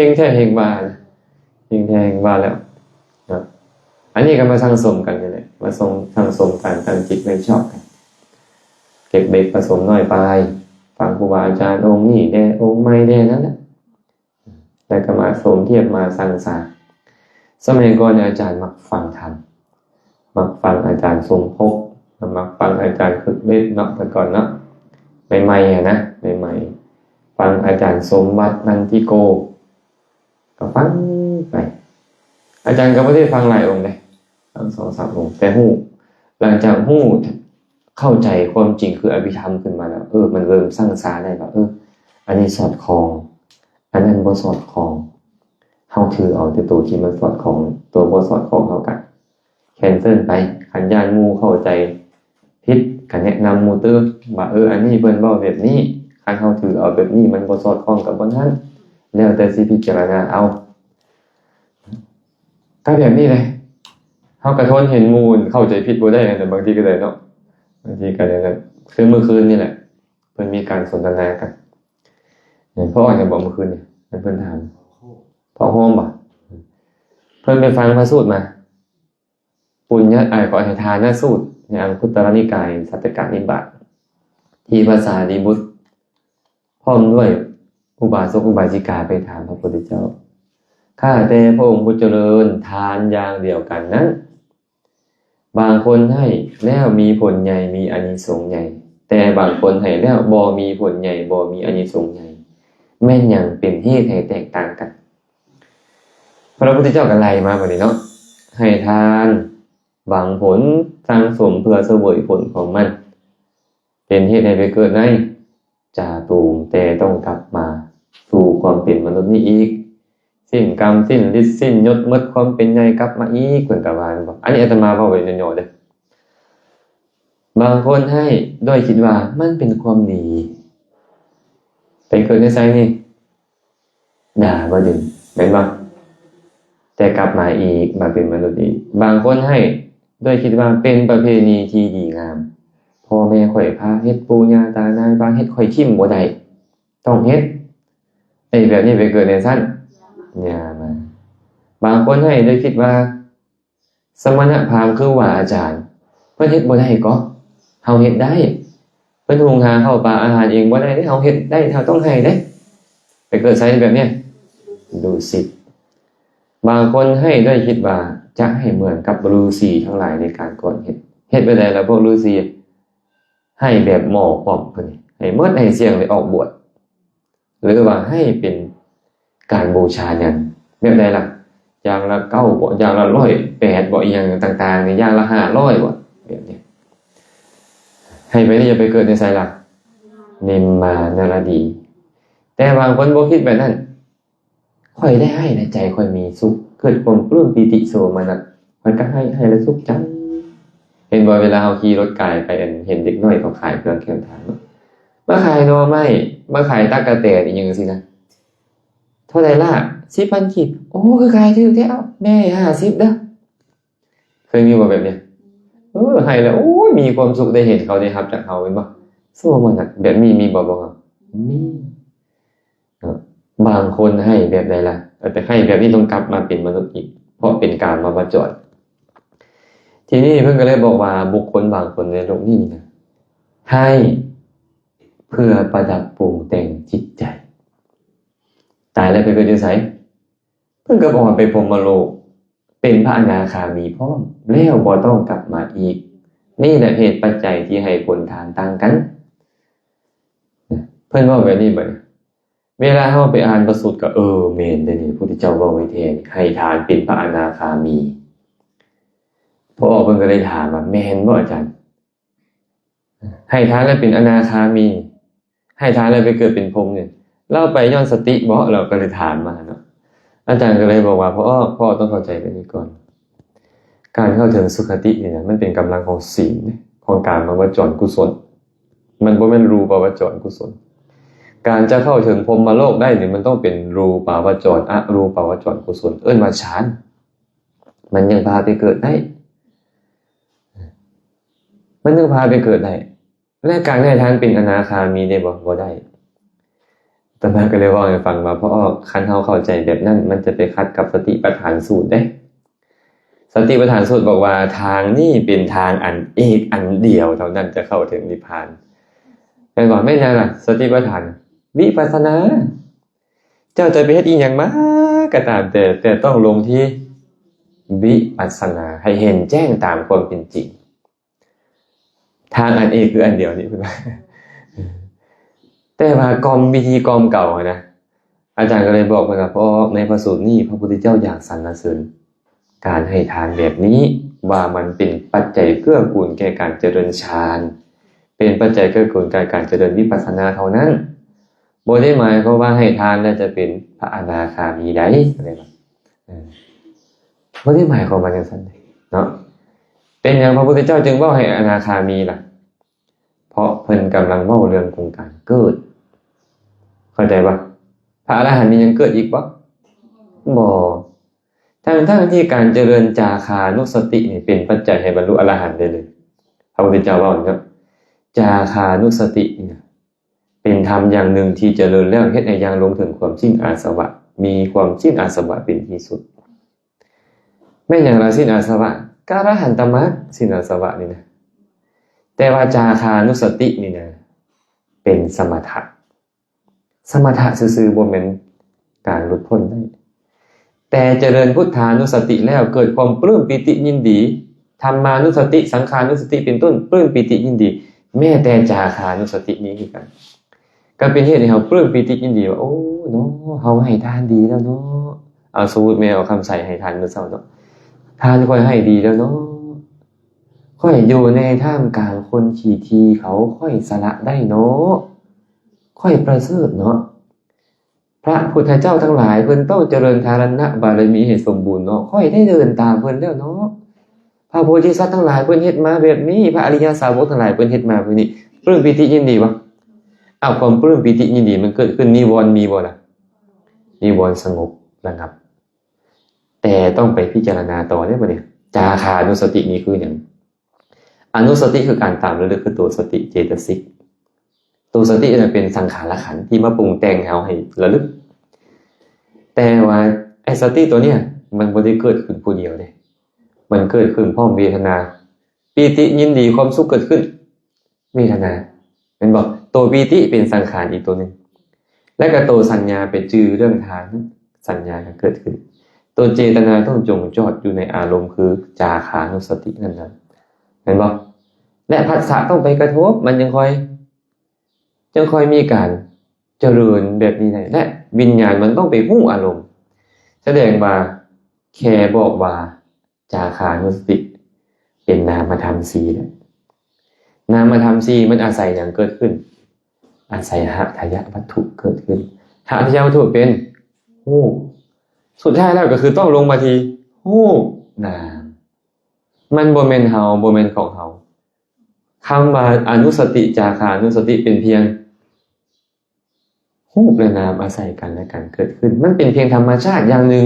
งแท้เฮงว่าเฮงแท้เฮงว่าแล้วนะ อันนี้ก็มาสั่งสมกันนี่แหละมาสั่งสมการตั้งจิตไม่ชอบกันเก็บเบ็ดผสมน้อยไปฟังครูบาอาจารย์องค์นี้แด่องค์ไม่แด่นั่นแหละแล้วก็มาสมเทียบมาสั่งสาสมัยก่อนอาจารย์มักฟังธรรมมักฟังอาจารย์ทรงพกมักฟังอาจารย์คึกฤทธิ์เนาะแต่ก่อนเนาะใหม่ๆนะใหม่ๆฟังอาจารย์สมวัดนันทิโกก็ฟังไปอาจารย์ก็ไม่ได้ฟังหลายองค์เลยฟัง2-3 องค์แต่หู้หลังจากหู้เข้าใจความจริงคืออภิธรรมขึ้นมาแล้วมันเริ่มสร้างสาได้แบบอันนี้สอดคล้องอันนั้นบ่สอดคล้องเฮาถือเอาแต่ตัวที่มันสอดคล้องตัวบ่สอดคล้องเท่ากันแคนเซิลไปขันยานหมู่เข้าใจผิดก็แนะนำหมู่เตอว่าอันนี้เพิ่นเว้าแบบนี้คันเฮาถือเอาแบบนี้มันบ่สอดคล้องกับบ่นั้นแล้วแต่สิพิจารณาเอาถ้าแบบนี้เลยเฮากระทนเห็นมูลเข้าใจผิดบ่ได้แต่บางทีก็ได้เนาะบางทีก็ได้คือเมื่อคืนนี่แหละเพิ่นมีการสนทนากันพ่อจะบอกเมื่อคืนนี่เพิ่นถามพ่อโฮมบ่เพิ่นไปฟังพระสูตรมาปุญญะขอให้ทานสูตรในอังคุตรนิกายสัตตกนิบาตที่ภาษาลีบุตรพร้อมด้วยอุบาสกอุบาสิกาไปถามพระพุทธเจ้าข้าแต่พระองค์ผู้เจริญทานอย่างเดียวกันนั้นบางคนให้แล้วมีผลใหญ่มีอานิสงส์ใหญ่แต่บางคนให้แล้วบ่มีผลใหญ่บ่มีอานิสงส์ใหญ่แม่นหยังเป็นเหตุให้แตกต่างกันพระพุทธเจ้าก็ไล่มาบัดนี้เนาะให้ทานหวังผลสร้างสมเพื่อเสวยผลของมันเป็นเหตุให้ไปเกิดในจาตูมแต่ต้องกลับมาสู่ความเป็นมนุษย์นี้อีกสิ้นกรรมสิ้นฤทธิ์สิ้นยศหมดความเป็นใหญ่กลับมาอีกเพิ่นก็ว่าบอกอันนี้อาตมาเว้าไว้ย่อๆเด้อบางคนให้ด้วยคิดว่ามันเป็นความดีไปเกิดในไสนี่ด่าบ่ดึงแม่นบ่แต่กลับมาอีกมาเป็นมนุษย์อีกบางคนให้ด้วยคิดว่าเป็นประเพณีที่ดีงามพ่อแม่ข่อยพาเฮ็ดปู่ย่าตายายพาเฮ็ดข่อยทิ่มบ่ได้ต้องเฮ็ดแบบนี้ไปเกิดในชั้นอย่ามาบางคนให้ด้วยคิดว่าสมณพราหมณ์คือว่าอาจารย์เพิ่นเฮ็ดบ่ได้ก็เฮาเฮ็ดได้เพิ่นหุงหาข้าวปลาอาหารเองบ่ได้เฮาเฮ็ดได้เฮาต้องให้เด้ไปเกิดไสแบบเนี้ยดูสิบางคนให้ด้วยคิดว่าจะให้เหมือนกับฤาษีทั้งหลายในการก่อนเฮ็ดไปได้แล้วพวกฤาษีให้แบบหมอพร้อมเพิ่นให้หมดให้เสี่ยงเลยออกบวชหรือว่าให้เป็นการบูชายันแบบใดล่ะอย่างละ9บ่อย่างละ108บ่อีหยังต่างๆนี่อย่างละ500บ่แบบนี้ให้ไปนี่จะไปเกิดในไสล่ะนิมมานรดีแต่บางคนบ่คิดแบบนั้นค่อยได้ให้ในใจค่อยมีสุขเกิดความปลื้มปิติโสมนัสมันก็ให้แล้วสุขจังเห็นบ่เวลาเฮาขี่รถไกลไปเห็นเด็กน้อยเขาขายเครื่องเคียงทางมาขายหน่อไม้มาขายตั๊กแตนอีหยังจังซี่นะเท่าไหร่ล่ะ 10,000 กีบโอ้คือขายถูกแท้แม่50เด้อเคยมีบ่แบบนี้ให้แล้วโอ้ยมีความสุขได้เห็นเขาได้รับจากเฮาแม่นบ่โสมนัสแบบนี้มีบ่ครับมีบางคนให้แบบใดล่ะแต่ให้แบบนี้ต้องกลับมาเป็นมนุษย์อีกเพราะเป็นการมาประจดทีนี้เพิ่นก็เลยบอกว่าบุคคลบางคนในโลกนี้นะให้เพื่อประดับปรุงแต่งจิตใจตายแล้วไปเกิดอยู่ไสเพิ่นก็บอกว่าไปพรหมโลกเป็นพระอนาคามีพร้อมแล้วบ่ต้องกลับมาอีกนี่แหละเหตุปัจจัยที่ให้ผลทานต่างกันเพิ่นว่าแบบนี้บ่เวลาเฮาไปอ่านพระสูตรก็แม่นเด้นี่พระพุทธเจ้าเว้าไว้แท้ให้ทานเป็นพระอนาคามีพอเพิ่นก็เลยถามว่าแม่นบ่อาจารย์ให้ทานแล้วเป็นอนาคามีให้ทานแล้วไปเกิดเป็นพรหมเนี่ยเราไปย้อนสติบ่เราก็เลยถามมาเนาะอาจารย์ก็เลยบอกว่าพ่อต้องเข้าใจแบบนี้ก่อนการเข้าถึงสุคตินี่นะมันเป็นกำลังของศีลของการมาวจรกุศลมันบ่แม่นรูปวจรกุศลการจะเข้าถึงพรหมโลกได้นี่มันต้องเป็นรูปาวจรอรูปาวจรกุศลว่าฌานมันยังพาไปเกิดได้มันยังพาไปเกิดได้และการให้ทานเป็นอนาคามีได้บ่ได้แต่มาก็เลยว่าให้ฟังมาเพราะคันเฮาเข้าใจแบบนั้นมันจะไปขัดกับสติปัฏฐานสูตรได้ สันติปัฏฐานสูตรบอกว่าทางนี้เป็นทางอันเอกอันเดียวเท่านั้นจะเข้าถึงนิพพานแต่ก่อนไม่นานล่ะสติปัฏฐานวิปัสสนาเจ้าจะไปเฮ็ดอีหยังมาก็ตามแต่ต้องลงที่วิปัสสนาให้เห็นแจ้งตามความเป็นจริงทางอันเอกคืออันเดียวนี่เพิ่นว่าแต่ว่ากรรมวิธีกรรมเก่านะอาจารย์ก็เลยบอกไปกับเพราะในพระสูตรนี้พระพุทธเจ้าอยากสรรเสริญการให้ทานแบบนี้ว่ามันเป็นปัจจัยเกื้อกูลแก่การเจริญฌานเป็นปัจจัยเกื้อกูลแก่การเจริญวิปัสสนาเท่านั้นบ่ได้หมายความว่าให้ทานแล้วจะเป็นพระอนาคามีได้อะไรแบบบ่ได้หมายความว่าจังซั่นเนาะเป็นหยังพระพุทธเจ้าจึงเว้าให้อนาคามีล่ะเพราะเพิ่นกำลังเว้าเรื่องของการเกิดเข้าใจป่ะพระอรหันต์มียังเกิดอีกบ่บ่ทั้งที่การเจริญจาคานุสตินี่เป็นปัจจัยให้บรรลุอรหันต์ได้เลยพระพุทธเจ้าว่าอย่างนี้จาคานุสติเนี่ยเป็นธรรมอย่างหนึ่งที่เจริญแล้วเฮ็ดให้ยังลงถึงความสิ้นอาสวะมีความสิ้นอาสวะเป็นที่สุดแม่นอย่างละสิ้นอาสวะกอรหันตมรรคสิ้นอาสวะนี่นะแต่ว่าจาคานุสตินี่นะเป็นสมถะซื่อๆบ่แม่นการหลุดพ้นได้แต่เจริญพุทธานุสติแล้วเกิดความปลื้มปิติยินดีธรรมานุสติสังขานุสติเป็นต้นปลื้มปิติยินดีแม้แต่จาคานุสตินี้คือกันก็เป็นเหตุให้เราปลื้มปิติยินดีว่าโอ้เนาะเฮาให้ทานดีแล้วเนาะเอาสมมุติแม่เอาคำใส่ให้ทานมื้อเช้าเนาะทานค่อยให้ดีแล้วเนาะค่อยอยู่ในท่ามกลางคนขี้ทีเขาค่อยสละได้เนาะค่อยประเสริฐเนาะพระพุทธเจ้าทั้งหลายเพิ่นต้องเจริญทารณะบารมีให้สมบูรณ์เนาะค่อยได้เดินตามเพิ่นแล้วเนาะพระโพธิสัตว์ทั้งหลายเพิ่นเฮ็ดมาแบบนี้พระอริยสาวกทั้งหลายเพิ่นเฮ็ดมาแบบนี้ปลื้มปิติยินดีบ่เอาความปลื้มปิติยินดีมันเกิดขึ้นนิวรณ์มีบ่ล่ะนิวรณ์สงบระงับแต่ต้องไปพิจารณาต่อได้บ่เนี่ยจาคานุสตินี่คือหยังอนุสติคือการตามระลึกคือตัวสติเจตสิกตัวสติเนี่ยเป็นสังขารขันธ์ที่มาปรุงแต่งเฮาให้ระลึกแต่ว่าไอ้สติตัวเนี้ยมันบ่ได้เกิดขึ้นผู้เดียวเด้มันเกิดขึ้นพร้อมเวทนาปีติยินดีความสุขเกิดขึ้นเวทนาแม่นบ่ตัวปีติเป็นสังขารอีกตัวนึงและก็ตัวสัญญาไปจือเรื่องทางสัญญาก็เกิดขึ้นตัวเจตนาต้องจงจอดอยู่ในอารมณ์คือจาคานุสตินั่นน่ะเห็นบ่และผัสสะต้องไปกระทบมันยังค่อยมีการเจริญแบบนี้ได้และวิญญาณมันต้องไปรู้อารมณ์แสดงว่าแค่บอกว่าจาคานุสติเป็นนามธรรม4นะนามธรรม4มันอาศัยอย่างเกิดขึ้นอาศัยหทัยยวัตถุเกิดขึ้นหทัยยวัตถุเป็นรูปสุดท้ายแล้วก็คือต้องลงมาที่รูปนามมันบ่แม่นเฮาบ่แม่นของเฮาคำว่าอนุสติจาคานุสติเป็นเพียงรูปและนามอาศัยกันและกันเกิดขึ้นมันเป็นเพียงธรรมชาติอย่างหนึ่ง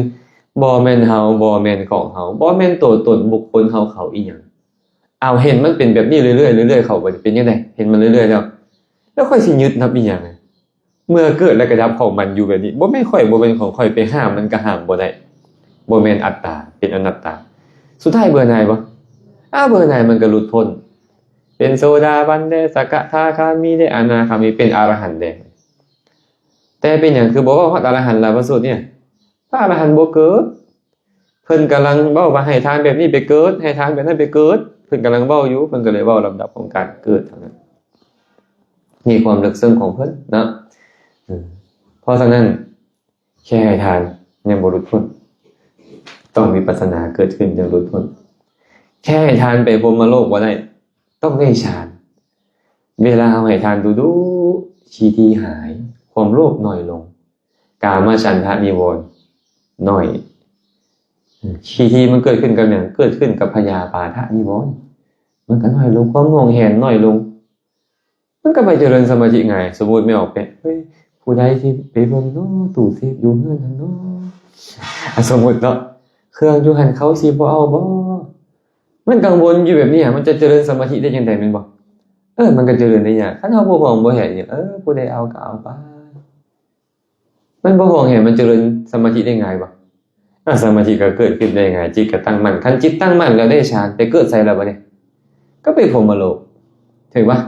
บ่แม่นเฮาบ่แม่นของเฮาบ่แม่นตัวตนบุคคลเฮาเขาอีหยังเอาเห็นมันเป็นแบบนี้เรื่อยๆเรื่อยๆเข้าไปเป็นจังได๋เห็นมันเรื่อยๆแล้วค่อยสิยึดนับอีหยังเมื่อเกิดและกระดับของมันอยู่แบบนี้บ่แม่นค่อยบ่เป็นของค่อยไปห้ามมันก็ห้ามบ่ได้บ่แม่นอัตตาเป็นอนัตตาสุดท้ายเบื่อหน่ายบ่เบื่อหน่ายมันก็หลุดพ้นเป็นโสดาบันได้สกทาคามีได้อนาคามีเป็นอรหันต์ได้แต่เป็นหยังคือบอกว่าพระอรหันต์ล่ะพระสูตรเนี่ยพระอรหันต์บ่เกิดเพิ่นกำลังเว้าว่าให้ทานแบบนี้ไปเกิดให้ทานแบบนั้นไปเกิดเพิ่นกำลังเว้าอยู่เพิ่นก็เลยเว้าลำดับของการเกิดเท่านั้นมีความลึกซึ้งของเพิ่นเนาะเพราะฉะนั้นแค่ให้ทานยังบ่หลุดพ้นต้องมีวิปัสสนาเกิดขึ้นจึงหลุดพ้นแค่ให้ทานไปพรหมโลกบ่ได้ต้องได้ฌานเวลาเอาให้ทานดูๆชีทีหายความโลภน้อยลงกามฉันทะนิวรณ์น้อยชีทีมันเกิดขึ้นกับหยังเกิดขึ้นกับพยาปาทะนิวรณ์มันก็น้อยลงความง่วงแหนน้อยลงมันก็ไปเจริญสมาธิง่ายสมมุติไม่ออกไปเฮ้ยผู้ใดที่ไปเบิ่งเนาะตู้เซฟอยู่เฮือนนั่นเนาะสมมุติเนาะเครื่องอยู่หั่นเขาสิบ่เอาบ่มันกังวลอยู่แบบนี้มันจะเจริญสมาธิได้จังได๋แม่นบ่มันก็เจริญได้ยากคันเฮาบ่ฮ้องบ่เห็นหยังผู้ใดเอาก็เอาไปมันบ่ฮ้องเห็นมันเจริญสมาธิได้ง่ายบ่ สมาธิก็เกิดขึ้นได้ไงจิตก็ตั้งมั่นคันจิตตั้งมั่นแล้วได้ฌานไปเกิดใส่แล้วบ่เนี่ยก็ไปพรหมโลกถึงปะ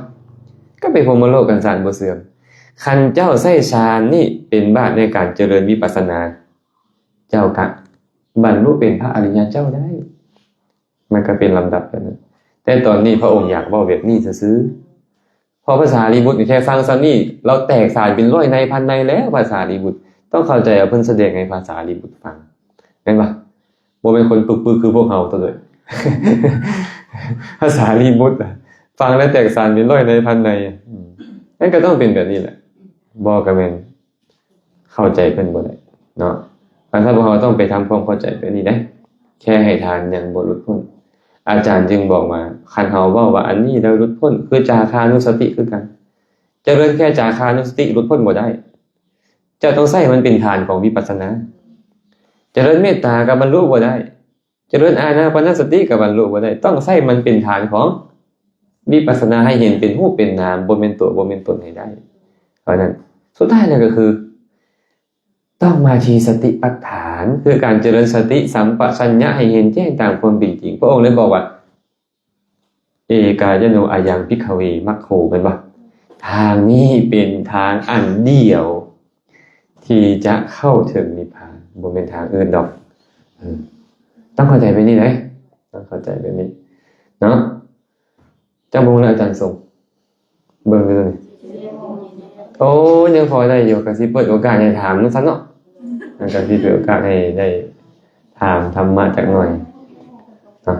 ก็ไปพรหมโลกกันสารบ่เสื่อมคันเจ้าใช้ฌานนี่เป็นบาตในการเจริญวิปัสสนาเจ้าก็บรรลุเป็นพระอริยเจ้าได้มันก็เป็นลำดับแบบนั้นแต่ตอนนี้พระองค์อยากเว้าแบบนี้ซื่อพอภาษาลีบุตรแค่ฟังซะนี่เราแตกสายเป็นร้อยในพันในแล้วภาษาลีบุตรต้องเข้าใจเอาเพิ่นแสดงให้ภาษาลีบุตรฟังแม่นบ่บ่เป็นคนปึกๆคือพวกเฮาตัวเลย ภาษาลีบุตรฟังแล้วแตกสารเป็นร้อยในพันในนั่นก็ต้องเป็นแบบนี้แหละบ่ก็แม่นเข้าใจเพิ่นบ่ได้เนาะถ้าพวกเราต้องไปทำความเข้าใจแบบนี้ได้แค่ให้ทานยังบ่หลุดพ้นอาจารย์จึงบอกมาคันเฮาเว้าว่าอันนี้แล้วหลุดพ้นคือจาคานุสติคือกันเจริญแค่จาคานุสติหลุดพ้นบ่ได้เจ้าต้องใช้มันเป็นฐานของวิปัสสนาเจริญเมตตาก็บรรลุบ่ได้เจริญอานาปานสติก็บรรลุบ่ได้ต้องใช้มันเป็นฐานของวิปัสสนาให้เห็นเป็นรูปเป็นนามบ่แม่นตัวบ่แม่นตนให้ได้เพราะนั้นสุดท้ายแล้วก็คือต้องมาที่สติปัฏฐานคือการเจริญสติสัมปชัญญะให้เห็นแจ้งตามความเป็นจริงพระองค์เลยบอกว่าเอกายโนอายังภิกขเวมัคโคเป็นว่าทางนี้เป็นทางอันเดียวที่จะเข้าถึงนิพพานบ่เป็นทางอื่นดอกต้องเข้าใจแบบนี้นะต้องเข้าใจแบบนี้เนาะเจ้าบุญและอาจารย์ทรงเบิ่งดูนี่โอ้ยังพอได้อยู่ก็สิเปิดโอกาสให้ถามซั่นเนาะก็สิเปิดโอกาสให้ได้ถามธรรมะจักหน่อยเนาะ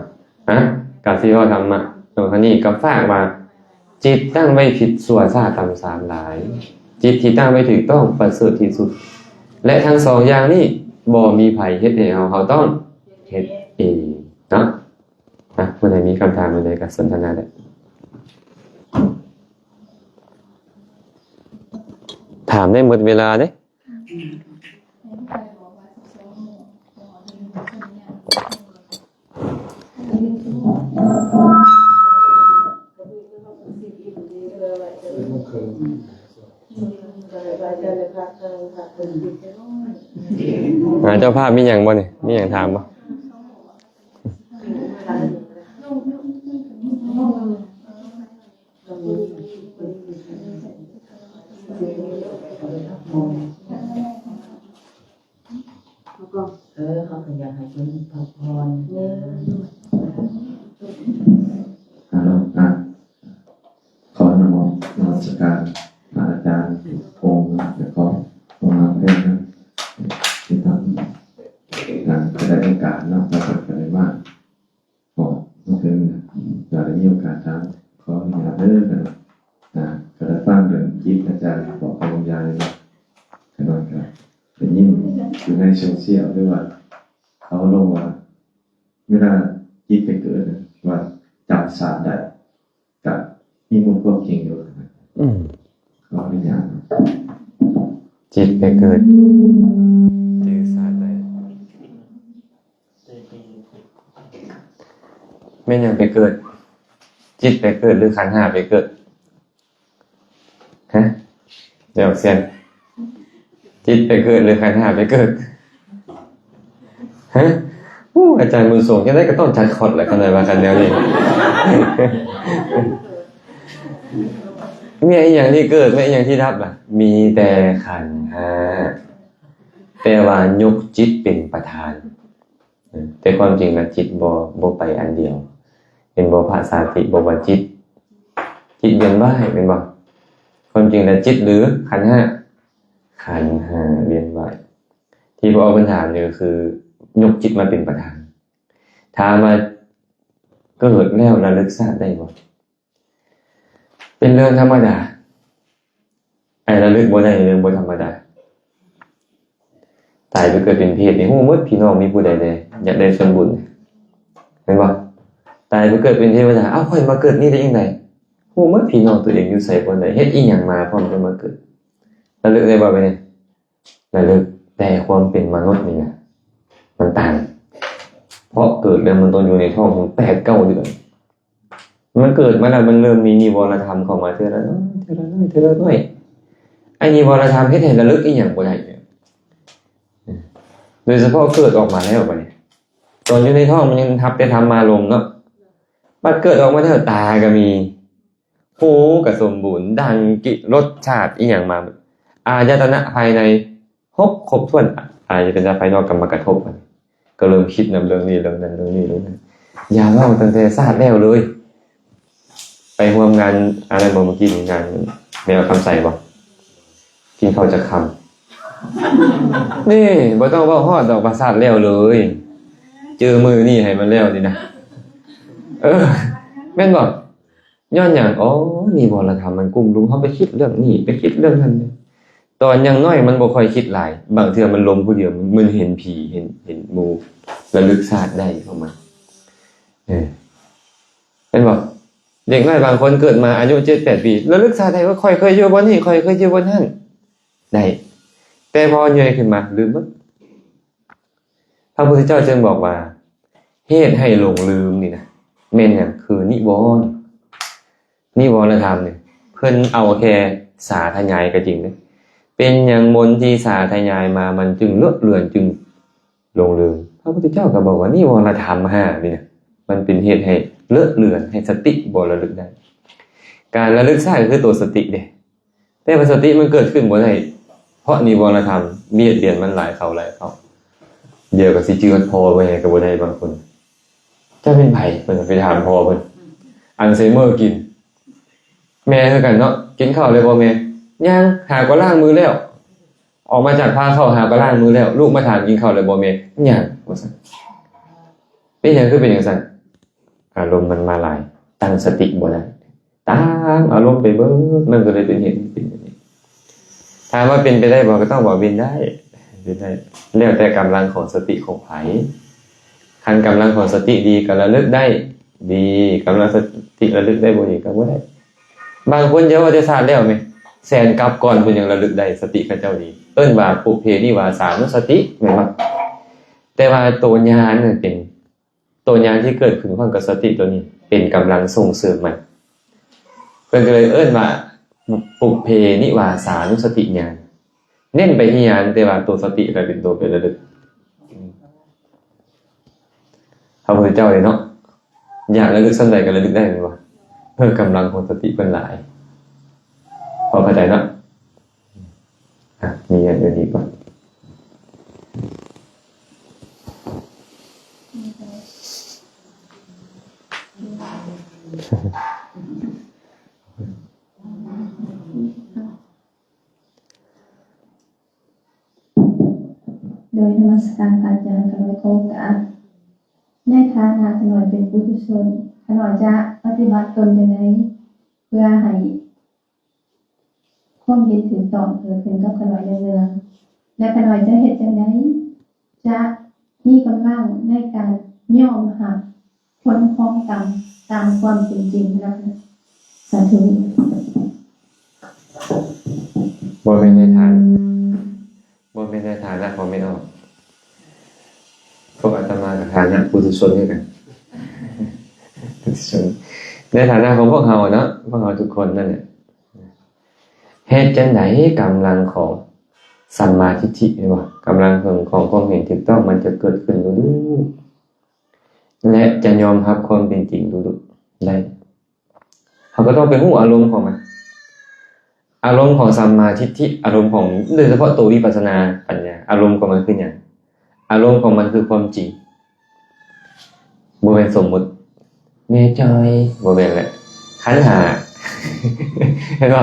ก็สิเว้าธรรมะตรงนี้ก็ฝากว่าจิตตั้งไว้ผิดชั่วช้าต่ำสามหลายจิตที่ตั้งไว้ถูกต้องประเสริฐที่สุดและทั้งสองอย่างนี้บ่มีไผเฮ็ดให้เราต้องเฮ็ดเองเนาะเมื่อใดมีคำถามอะไรก็สนทนาได้ถามได้หมดเวลาเด้เจ้าภาพมีหยังบ่นี่มีหยังถามบ่เขาก็อยากให้คนพักผ่อนขอนมัสการอาจารย์พงษ์และก็มาเพื่อนนะที่ทำงานก็ได้โอกาสนอกจากกันเลยมากพอเมื่อคืนเราได้มีโอกาสทำขออนุญาตเริ่มกันก็ได้ฟังเรื่องจิตอาจารย์บอกพยายนะขนาดกันเป็นยิ่งอยู่ในโซเชียลด้วยว่าเขาลงว่าเวลาจิตไปเกิดว่าจับศาสตร์ได้กับมีมุมความจริงอยู่ขออนุญาตจิตไปเกิดจือศาสตร์ได้แม่นยังไปเกิดจิตไปเกิดหรือขันธ์ห้าไปเกิดเดี๋ยวเซียนจิตไปเกิดหรือขันธ์ห้าไปเกิดอาจารย์บุญส่งจะได้ก็ต้องจัดคอร์สแหละขนาดว่ากันแล้วนี่มีไอ้อย่างที่เกิดไม่ไอ้อย่างที่ดับอ่ะมีแต่ขันธ์ห้าแต่ว่ายกจิตเป็นประธานแต่ความจริงนะจิตบ่ไปอันเดียวเป็นบ่ภาษาติบ่ว่าจิตเวียนว่ายเป็นบ่ความจริงแล้วจิตหรือขันธ์ห้าเวียนว่ายที่พระองค์ถามนี่ก็คือยกจิตมาเป็นประธานถามมาเกิดแล้วระลึกชาติได้บ่เป็นเรื่องธรรมดาไอ้ระลึกบ่ได้เรื่องบ่ธรรมดาตายไปเกิดเป็นเพศนี่ฮู้หมดพี่น้องมีผู้ใดได้อยากได้ส่วนบุญเห็นบ่ตายไปเกิดเป็นเทวดาค่อยมาเกิดนี่ได้จังได๋ฮู้หมดพี่น้องตัวเองอยู่ไสบ่ได้เฮ็ดอีหยังมาพร้อมจะมาเกิดระลึกได้บ่ไปนี่ระลึกแต่ความเป็นมนุษย์นี่นะมันต่างเพราะเกิดแล้วมันต้องอยู่ในท้องของ8-9 เดือนมันเกิดมาแล้วมันเริ่มมีนิวรธรรมเข้ามาเท่านั้นไอ้นิวรธรรมเฮ็ดให้ระลึกอีหยังบ่ได้โด ดยเฉพาะเกิดออกมาแล้วบัดนี้ตอนอยู่ในท้องมันยังทับแต่ธรรมารมณ์เนาะบัดเกิดออกมาแล้วตาก็มีหูก็สมบูรณ์ดังกิรสชาติอีหยังมาอายตนะภายในครบถ้วนอายตนะภายนอกก็มากระทบกันก็เริ่มคิดนำเรื่องนี้เรื่องนั้นเรื่องนี้เรื่องนั้นอย่าเล่าตั้งแต่ชาติแล้วเลยไปร่วมงานอะไรบ่เมื่อกี้งานแมวคำใส่บ่กินข้าวจะคำนี่บ่ต้องเว้าฮอดดอกประสาทแล้วเลยเจอมือนี่ให้มันแล้วนี่นะแม่นบ่ย้อนหยังอ๋อนี่บ่ละธรรมมันกุมลุมเฮาไปคิดเรื่องนี้ไปคิดเรื่องนั้นตอนยังน้อยมันบ่ค่อยคิดหลายบางเทื่อมันลมผู้เดียวมันเห็นผีเห็นหมู่ระลึกชาติได้เข้ามาเป็นบ่เด็กน้อยบางคนเกิดมาอายุ 7-8 ปีระลึกชาติได้ว่าค่อยเคยอยู่บ่นี่ค่อยเคยอยู่บ่นั่นได้แต่พอใหญ่ขึ้นมาลืมหมดพระพุทธเจ้าจึงบอกว่าเหตุให้หลงลืมนี่นะแม่นหยังคือนิวรณ์ธรรมนี่เพิ่นเอาแค่สาธยายก็จริงเด้เป็นหยังมนต์ที่สาธยายมามันจึงเลอะเลือนจึงหลงลืมพระพุทธเจ้าก็บอกว่านิวรณธรรม5นี่นะมันเป็นเหตุให้เลอะเลือนให้สติบ่ระลึกได้การระลึกได้คือตัวสติเด้แต่ว่าสติมันเกิดขึ้นบ่ได้เพราะนิวรณธรรมเบียดเบียนมันหลายเข้าเดี๋ยวก็สิจืดพอบ่ให้ก็บ่ได้บางคนจะเป็นไผเพิ่นไปถามพ่อเพิ่นอัลไซเมอร์กินแม่คือกันเนาะกินข้าวเลยบ่แม่ยังหาก็ล้างมือแล้วออกมาจากพาเข้าหาก็ล้างมือแล้วลูกมาถามกินข้าวเลยบ่แม่ยังว่าซั่นเป็นหยังคือเป็นจังซั่นอารมณ์มันมาหลายตั้งสติบ่ได้ตามอารมณ์ไปเบิดมันก็เลยเป็นเหตุเป็นอย่างนี้ถามว่าเป็นไปได้บ่ก็ต้องบอกเป็นได้แล้วแต่กำลังของสติของไผคันกำลังของสติดีก็ระลึกได้ดีกำลังสติระลึกได้บ่ดีก็บ่ได้บางคนจะว่าจะทราบแล้วมั้ยแสนกลับก่อนเพิ่นยังระลึกได้สติเขาเจ้าดีเอิ้นว่าปุเพนิวาสานุสติแม่นบ่แต่ว่าตัวญาณนั่นเป็นตัวญาณที่เกิดขึ้นพร้อมกับสติตัวนี้เป็นกำลังส่งเสริมมันเพิ่นก็เลยเอิ้นว่าปุเพนิวาสานุสติญาณเน้นไปที่ญาณแต่ว่าตัวสติก็เป็นตัวไประลึกพระพุทธเจ้าเลยเนาะอยากระลึกสันใดก็ระลึกได้ไหมวะเพื่อกำลังของสติเป็นหลายพอเข้าใจเนาะมีอย่างอื่นอีกป่ะโดยนมัสการอาจารย์ขน้อยโคกะในฐานะขน้อยเป็นปุถุชนขน้อยจะปฏิบัติตนอย่างไรเพื่อให้ความเห็นถึงต่อเกิดขึ้นกับขน้อยเรืองๆและขน้อยจะเห็นอย่างไรจะมีกำลังในการย่อมหักผลของกรรมตามความเป็นจริงนะคะสาธุ บ่เป็นในทางนะพอไม่ออกพวกอาตมากับฐานะปุถุชนด้วยกันปุถุชนในฐานะของพวกเราเนาะพวกเราทุกคนนั่นแหละเหตุจังได๋กำลังของสัมมาทิฏฐินี่ว่ากำลังของความเห็นถูกต้องมันจะเกิดขึ้นดูๆและจะยอมรับความเป็นจริงดูๆได้เขาก็ต้องไปรู้อารมณ์ของมันอารมณ์ของสัมมาทิฏฐิอารมณ์ของโดยเฉพาะตัววิปัสสนาปัญญาอารมณ์ของมันคือหยังอารมณ์ของมันคือความจริงบ่แม่นสมมุติแม่จอยบ่แม่นแหละขันธ์5เห็นบ่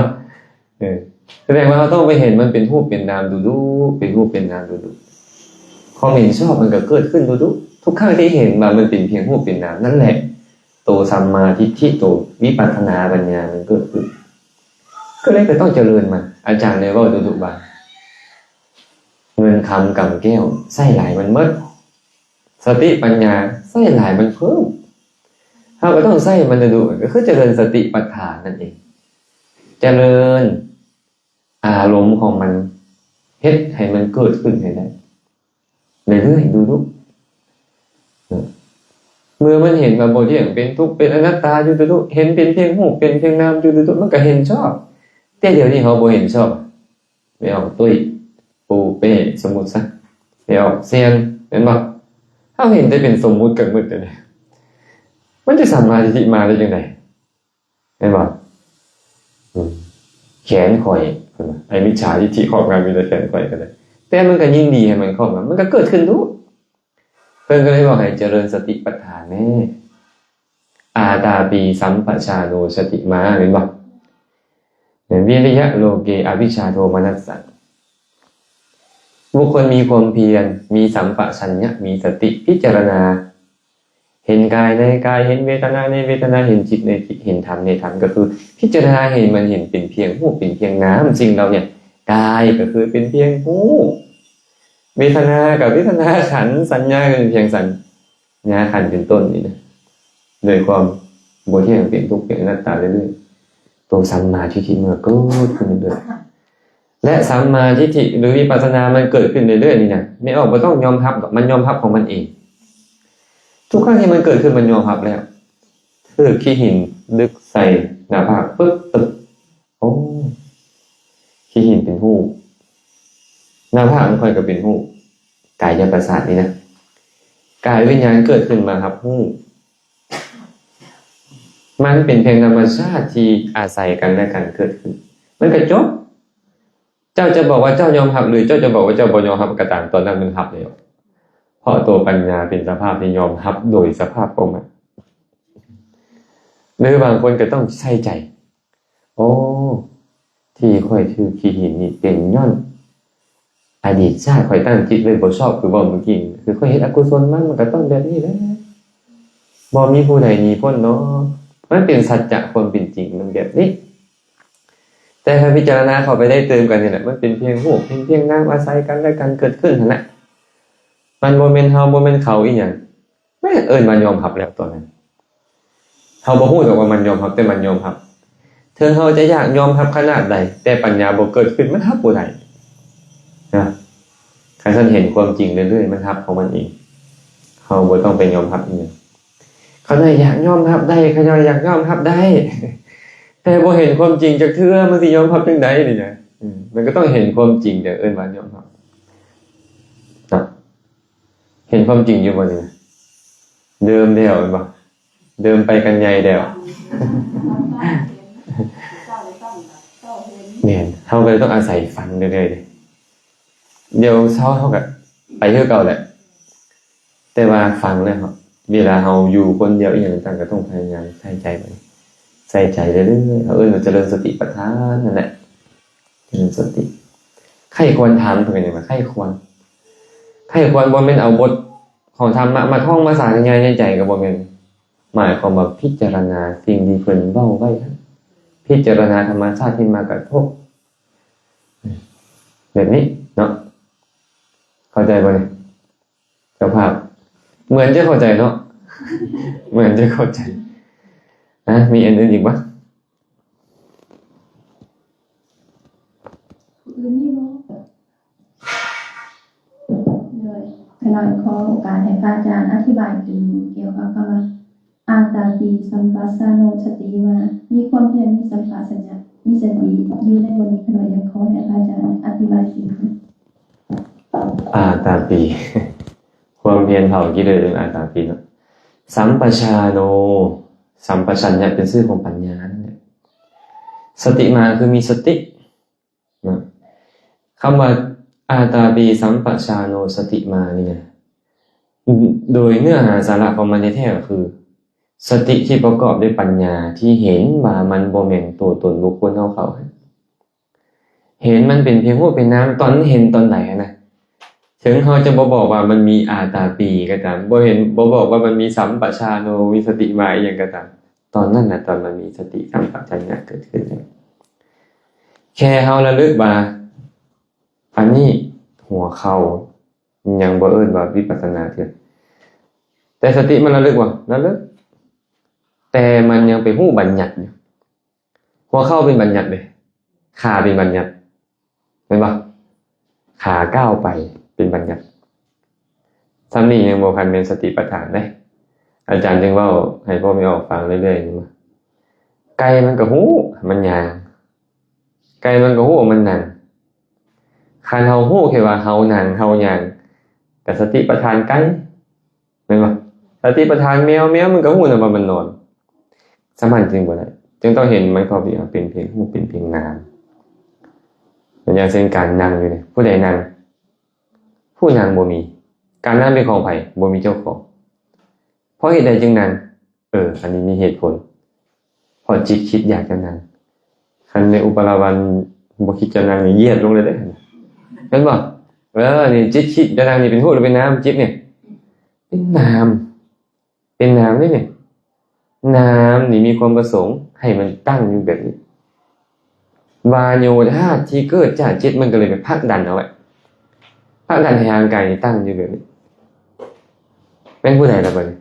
แสดงว่าเราต้องไปเห็นมันเป็นรูปเป็นนามดูๆเป็นรูปเป็นนามดูๆความเห็นชอบมันก็เกิดขึ้นดูๆทุกครั้งที่เห็นว่ามันเป็นเพียงรูปเป็นนามนั่นแหละตัวสัมมาทิฏฐิตัววิปัสสนาปัญญามันเกิดขึ้นก็เลยต้องเจริญมันอาจารย์เลยว่าดุๆบาเงินคำกำแก้วไส้หลายมันมดสติปัญญาไส้หลายมันเพิ่มถ้าก็ต้องไส้มันดุๆก็คือเจริญสติปัฏฐานนั่นเองเจริญอารมณ์ของมันเฮ็ดให้มันเกิดขึ้นให้ได้เรื่อยๆดูเมื่อมันเห็นว่าบ่เที่ยงเป็นทุกข์เป็นอนัตตาอยู่ดุๆเห็นเป็นเพียงรูปเป็นเพียงนามอยู่ดุๆมันก็เห็นชอบแต่เดี๋ยวนี้เขาบ่เห็นชอบไม่เอาตุ้ยปูเป้สมมุติซะ เดี๋ยวเซียนเห็นบ่เฮาเห็นแต่เป็นสมมุติกับมืดเลยมันจะสัมมาทิฏฐิมาได้จังได๋เห็นบ่แขนข่อยไอ้มิจฉาทิฏฐิครอบงำมีแต่แขนข่อยก็ได้แต่มันก็ยิ่งดีให้มันครอบงำมันก็เกิดขึ้นทุกเพิ่นก็เลยบอกให้เจริญสติปัฏฐานแน่อาตาปีสัมปชาโนสติมาเห็นบ่วิริยะโลเกอวิชชาโทมนัสสะบุคคลมีความเพียรมีสัมปชัญญะมีสติพิจารณาเห็นกายในกายเห็นเวทนาในเวทนาเห็นจิตในจิตเห็นธรรมในธรรมก็คือพิจารณาเห็นมันเห็นเป็นเพียงรูปเป็นเพียงน้ำสิ่งเราเนี่ยกายก็คือเป็นเพียงรูปเวทนากับเวทนาขันธ์สัญญาก็เป็นเพียงสัญญาขันธ์เป็นต้นนี่นะโดยความบ่เที่ยงเป็นทุกข์เป็นอนัตตาเรื่อยๆตัวสัมมาทิฏฐิมันก็เกิดขึ้นเรื่อยๆและสัมมาทิฏฐิหรือวิปัสสนามันเกิดขึ้นเรื่อยๆนี่นะไม่ออกบ่ต้องยอมรับหรอกมันยอมรับของมันเองทุกครั้งที่มันเกิดขึ้นมันยอมรับแล้วคือขี้หินดึกใส่หน้าผากปึ๊บตึกโอ้ขี้หินเป็นหูหน้าผากมันค่อยก็เป็นหูกายประสาทนี่นะกายวิญญาณเกิดขึ้นมาครับหูมันเป็นเพียงธรรมชาติที่อาศัยกันและกันเกิดขึ้นมันก็จบเจ้าจะบอกว่าเจ้ายอมรับหรือเจ้าจะบอกว่าเจ้าบ่ยอมรับก็ตามตอนนั้นมันรับแล้วเพราะตัวปัญญาเป็นสภาพที่ยอมรับโดยสภาพของมันหรือบางคนก็ต้องใส่ใจโอ้ที่ค่อยถือขี้หินนี่เป็นย้อนอดีตชาติค่อยตั้งจิตเลยบ่ชอบคือบ่เมื่อกี้คือค่อยเฮ็ดอกุศลมันก็ต้องแบบนี้แหละบ่มีผู้ใดหนีพ้นเนาะมันเป็นสัจจะความเป็นจริงมันแบบนี้แต่ถ้าพิจารณาเข้าไปได้เติมกันนี่แหละมันเป็นเพียงรูปเป็นเพียงนามอาศัยกันและกันเกิดขึ้นนั่นแหละมันบ่แม่นเฮาบ่แม่นเขาอีหยังแม่เอิ้นมันยอมรับแล้วตัวนั้นเฮาบ่ฮู้ดอกว่ามันยอมรับแต่มันยอมรับถึงเฮาจะอยากยอมรับขนาดใดแต่ปัญญาบ่เกิดขึ้นมันรับบ่ได้นะคันท่านเห็นความจริงเรื่อยๆมันรับของมันเองเฮาบ่ต้องไปยอมรับอีหยังเขาได้อยากยอมรับได้เขาอยากยอมรับได้แต่พอเห็นความจริงจากเทื่อมันสิยอมรับจังได๋นี่นะมันก็ต้องเห็นความจริงเดี๋ยวเอิ้นว่ายอมรับนะเห็นความจริงอยู่บ่นี่เดิมแล้วเห็นบ่เดิมไปกันใหญ่แล้วเนี่ยเฮาก็เลยต้องอาศัยฝันเรื่อยๆเดี๋ยวเช้าเฮาก็ไปคือเก่าแหละแต่ว่าฟังแล้วครับเวลาเราอยู่คนเดียวอีกอย่างต่างก็ต้องพยายามใส่ใจมันใส่ใจเรื่อยๆเราเจริญสติปัฏฐานนั่นแหละเจริญสติใครควรทำเป็นยังไงใครควรบ่แม่นเอาบทของธรรมะมาท่องมาสานในใจก็บ่แม่นหมายความว่าพิจารณาสิ่งที่เพิ่นเว้าไว้พิจารณาธรรมชาติที่มากระทบแบบนี้เนาะเข้าใจบ่เนี่ยเจ้าภาพเหมือนจะเข้าใจเนาะเหมือนจะเข้าใจมีอันอื่นอีกปะอื่นนี่เนาะเลยขณะขอโอกาสให้พระอาจารย์อธิบายถึงเกี่ยวกับคำว่าอาตาปีสัมปัสสโนสติมามีความเพียรมีสัมปชัญญะมีสติอยู่ในบทนี้ขณะยังขอให้พระอาจารย์อธิบายถึงอาตาปีความเพียรเผากิเลสอาตาปีเนาะสัมปชาโนสัมปชัญญะเป็นชื่อของปัญญานั่นแหละสติมาคือมีสตินะคำว่าอาตาปีสัมปชาโนสติมานี่นะโดยเนื้อหาสาระของมันแท้ๆก็คือสติที่ประกอบด้วยปัญญาที่เห็นว่ามันบ่แม่นตัวตนบุคคลเฮาเขาเห็นมันเป็นเพียงรูปเป็นนามตอนเห็นตอนไหนนะถึงเขาจะบอกว่ามันมีอาตาปีก็ตามบ่เห็นบ่บอกว่ามันมีสัมปชาโนมีสติมาอย่างก็ตามตอนนั้นน่ะตอนมันมีสติสัมปชัญญะเกิดขึ้นแค่เฮาระลึกว่าอันนี้หัวเข่ายังบ่เอิ้นว่าวิปัสสนาเถิดแต่สติมันระลึกว่าระลึกแต่มันยังไปฮู้บัญญัติอยู่หัวเข่าเป็นบัญญัติเลยขาเป็นบัญญัติเห็นป่ะขาก้าวไปเป็นบัญญัติซ้ำนี่ยังบ่คันเป็นสติปัฏฐานได้อาจารย์จึงเว้าให้พ่อแม่ออกฟังเรื่อยๆมาไก่มันก็ฮู้มันย่างไก่มันก็ฮู้มันนั่งคันเฮาฮู้แค่ว่าเฮานั่งเฮาย่าง แต่สติปัฏฐานไก่แม่นบ่สติปัฏฐานแมวมันก็ฮู้นะว่ามันนอนสำคัญจริงบ่ได้จึงต้องเห็นมันก็เป็นเพียงฮู้เป็นเพียงนามอย่างเช่นการนั่งอยู่นี่ผู้ใดนั่งผู้นั่งบ่มีการนั่งเป็นของไผบ่มีเจ้าของเพราะเหตุใดจึงนั่งอันนี้มีเหตุผลเพราะจิตคิดอยากจะนั่งคันในอุปราวันบ่คิดจะนั่งนี่เหยียดลงเลยเด้เห็นบ่นี่จิตคิดจะนั่งนี่เป็นรูปหรือเป็นนามจิตเนี่ยเป็นนามนี่เนี่ยนามนี่มีความประสงค์ให้มันตั้งอยู่แบบนี้วาโยธาตุที่เกิดจากจิตมันก็เลยไปผลักดันเอาไว้ผลักดันให้ร่างกายนี่ตั้งอยู่แบบนี้เป็นผู้ใดล่ะบัดนี้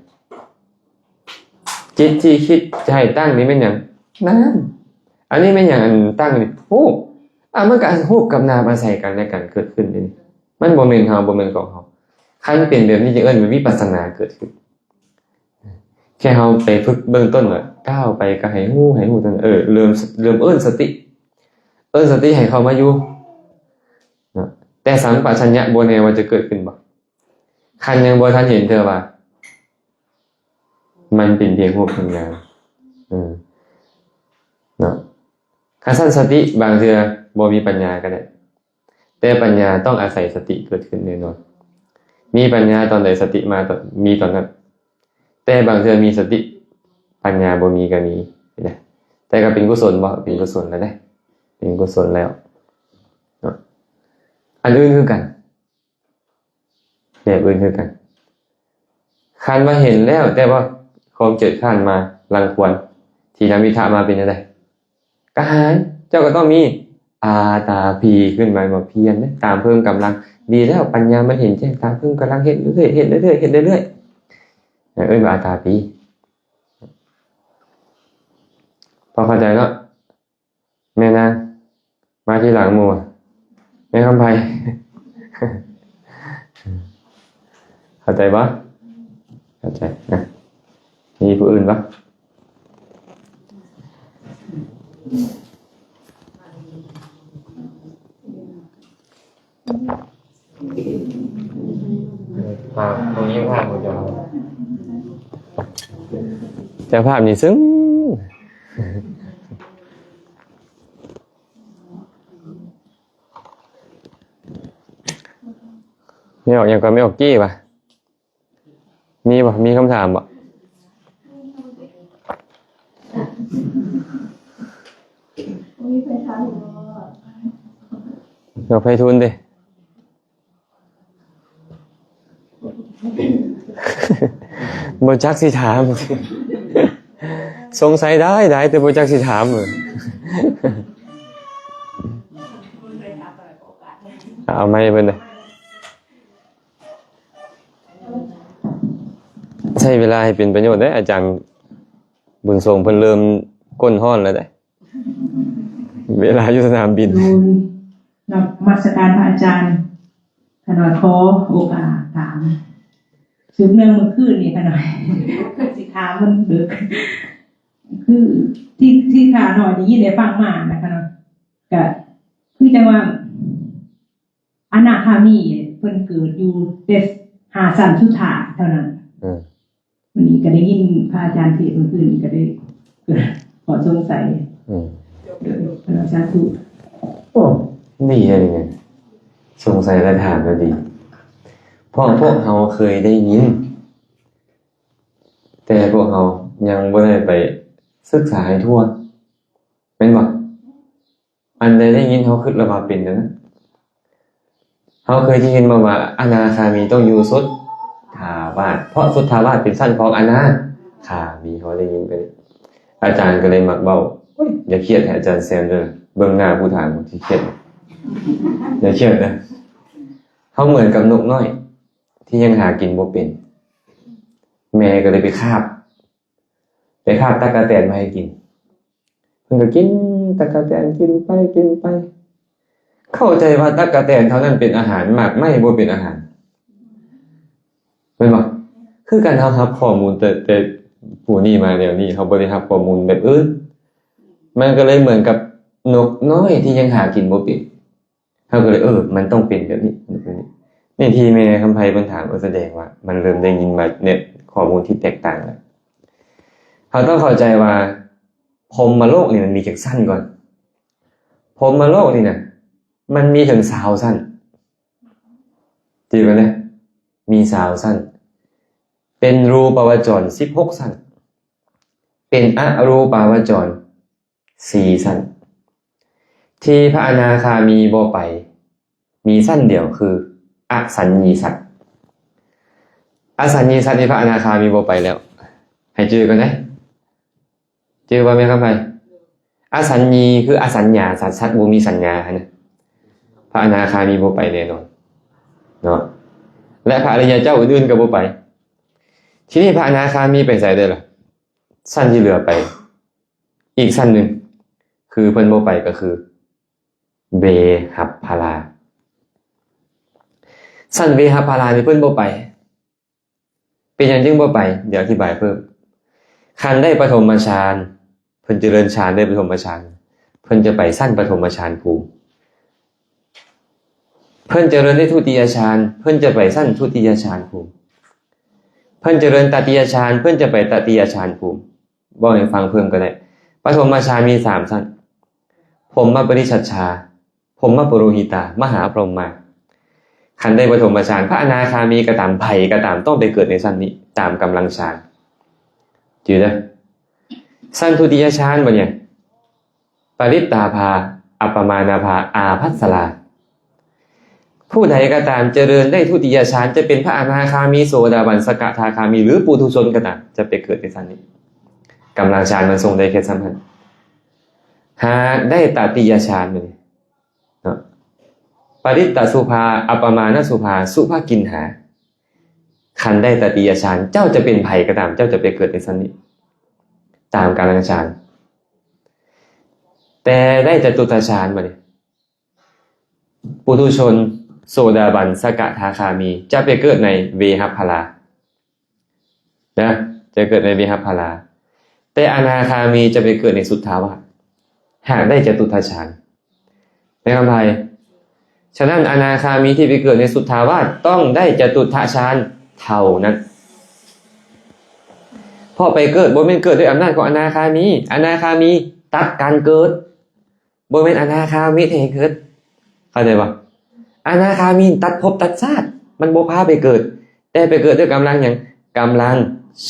จิตที่คิดจะให้ตั้งนี่เป็นหยังนามอันนี้เป็นหยังอันตั้งนี่รูปมันก็รูปกับนามอาศัยกันและกันเกิดขึ้นนี่มันบ่แม่นเฮาบ่แม่นของเฮาคันเป็นแบบนี้จะเอิ้นว่าวิปัสสนาเกิดขึ้นแค่เฮาไปฝึกเบื้องต้นว่าก้าวไปก็ให้ฮู้จังเริ่มเอิ้นสติให้เข้ามาอยู่นะแต่สัมปชัญญะบ่แน่ว่าจะเกิดขึ้นบ่คันยังบ่ทันเห็นเธอว่ามันเป็นเพียงรูปเพียงนามเนาะคันสั้นสติบางเทื่อบ่มีปัญญาก็ได้แต่ปัญญาต้องอาศัยสติเกิดขึ้นแน่นอนมีปัญญาตอนใดสติมามีตอนนั้นแต่บางเทื่อมีสติปัญญาบ่มีก็มีนะแต่ก็เป็นกุศลบ่เป็นกุศลแล้วได้เป็นกุศลแล้วเนาะอันอื่นคือกันแบบอื่นคือกันคันมาเห็นแล้วแต่ว่าความเจิดข้านมารังควรทีนมิทะมาเป็นจังได๋กหายเจ้าก็ต้องมีอาตาพีขึ้นมาเพียรนะตามเพิ่มกำลังดีแล้วปัญญามันเห็นแจ้งตามเพิ่มกำลังเห็นเรื่อยว่าอาตาพีพอเข้าใจแล้วแม่นางมาที่หลังหมู่แม่คำไพเข้าใจปะเข้าใจนะมีผู้อื่นปะตรงนี้ภาพมันจะภาพนี่ซึ้งไม่ออกยังก็ไม่ออกกี้ป่ะมีป่ะมีคำถามป่ะเดี๋ยวไปทุนดิบ่จักสิถามสงสัยได้แต่บ่จักสิถามเอาไม่เพิ่นเลยใช้เวลาให้เป็นประโยชน์ได้อาจารย์บุญทรงเพิ่นเริ่มก้นห้อนแล้วได้เวลาอยู่สนามบินนมัสการพระอาจารย์ขน่อยขอโอกาสถามสืบเนื่องเมื่อคืนนี่ขน่อยสิถามมันดึกคือที่ขาหน่อยได้ยินได้ฟังมานะคะเนาะก็คือจังว่าอนาคามีเพิ่นเกิดอยู่แต่5สั้นสุดท้ายเท่านั้นวันนี้ก็ได้ยินพระอาจารย์เทศน์เมื่อคืนนี้ก็ได้เกิดขอสงสัยพระอาจารย์ทุนี่อะไรเงี้ยสงสัยและถามก็ดีเพราะพวกเราเคยได้ยินแต่พวกเรายังไม่ได้ไปศึกษาให้ทั่วเป็นบ่อันใดได้ยินเขาคิดแล้วมาเป็นนะเขาเคยได้ยินมาว่าอนาคามีต้องอยู่สุดทาวาสเพราะสุดทาวาสเป็นสั้นของอนาคามีเขาได้ยินไปอาจารย์ก็เลยมักเบาอย่าเครียดอาจารย์แซมเด้อเบิ่งหน้าผู้ถามที่เครียดอย่าเครียดนะเขาเหมือนกับนกน้อยที่ยังหากินบ่เป็นแม่ก็เลยไปคาบตั๊กแตนมาให้กินเพิ่นก็กินตั๊กแตนกินไปเข้าใจว่าตั๊กแตนเท่านั้นเป็นอาหารมากไม่บ่เป็นอาหารแม่นบ่คือการเรารับข้อมูลแต่ผู้นี้มาเดี๋ยวนี้เขาบ่ได้รับข้อมูลแบบอื่นมันก็เลยเหมือนกับนกน้อยที่ยังหากินบ่เป็นเขาก็เลยมันต้องเป็นแบบนี้ นี่ที่แม่คำไพเพิ่นถามแสดงว่า มันเริ่มได้ยินมาเนี่ยข้อมูลที่แตกต่างแล้วเขาต้องเข้าใจว่าพรหมโลกนี่มันมีจังสั้นก่อนพรหมโลกนี่น่ะมันมีถึง20สั้นจริงไหมเนี่ยมี20สั้นเป็นรูปวจร16สั้นเป็นอรูปวจร4สั้นที่พระอนาคามีบ่ไปมีสั้นเดียวคืออสัญญีสัตว์อสัญญีสัตว์ที่พระอนาคามีบ่ไปแล้วให้จื้อกันนะจื้อว่าไหมครับไปอสัญญีคืออสัญญาสัตว์สัตว์บ่มีสัญญานะพระอนาคามีบ่ไปแน่นอนเนาะและพระอริยเจ้าอื่นๆก็บ่ไปทีนี้พระอนาคามีไปไสได้ล่ะสั้นที่เหลือไปอีกสั้นหนึ่งคือเพิ่นบ่ไปก็คือเวหัพพาราสั้นเวหัพพารานี่เพิ่นบ่ไปเป็นหยังจึงบ่ไปเดี๋ยวอธิบายเพิ่มคันได้ปฐมฌานเพิ่นเจริญฌานได้ปฐมฌานเพิ่นจะไปสั้นปฐมฌานภูมิเพิ่นเจริญได้ทุติยฌานเพิ่นจะไปสั้นทุติยฌานภูมิเพิ่นเจริญตติยฌานเพิ่นจะไปตติยฌานภูมิบอกให้ฟังเพิ่มก็ได้ปฐมฌานมี3สั้นพรหมปริชัชชาพรหมปุโรหิตามหาพรหมาคันได้ปฐมฌานพระอนาคามีก็ตามไผก็ตามต้องไปเกิดในสั้นนี้ตามกำลังฌานจือเด้อสั้นทุติยฌานบ่เนี่ยปริตตาภาอัปปมานาภาอาภัสสราผู้ใดก็ตามเจริญได้ทุติยฌานจะเป็นพระอนาคามีโสดาบันสกทาคามีหรือปุถุชนก็ตามจะไปเกิดในชั้นนี้กำลังฌานมันทรงได้แค่สัมพันธ์หากได้ตติยฌานเลยเนาะปริตตสุภาอัปปมาณสุภาสุภกินหาคันได้ตติยฌานเจ้าจะเป็นไผก็ตามเจ้าจะไปเกิดในชั้นนี้ตามกำลังฌานแต่ได้จตุตฌานมาเนี่ยปุถุชนโสดาบันสกทาคามีจะไปเกิดในเวหัพพารานะจะเกิดในเวหัพพาราแต่อนาคามีจะไปเกิดในสุทธาวาสหากได้จตุตฌานในคำไทยฉะนั้นอนาคามีที่ไปเกิดในสุทธาวาสต้องได้จตุตฌานเท่านั้นพอไปเกิดบ่แม่นเกิดด้วยอำนาจของอนาคามีอนาคามีตัดการเกิดบ่แม่นอนาคามีให้เกิดเข้าใจป่ะอนาคามีตัดภพตัดชาติมันบ่พาไปเกิดแต่ไปเกิดด้วยกำลังอย่างกำลัง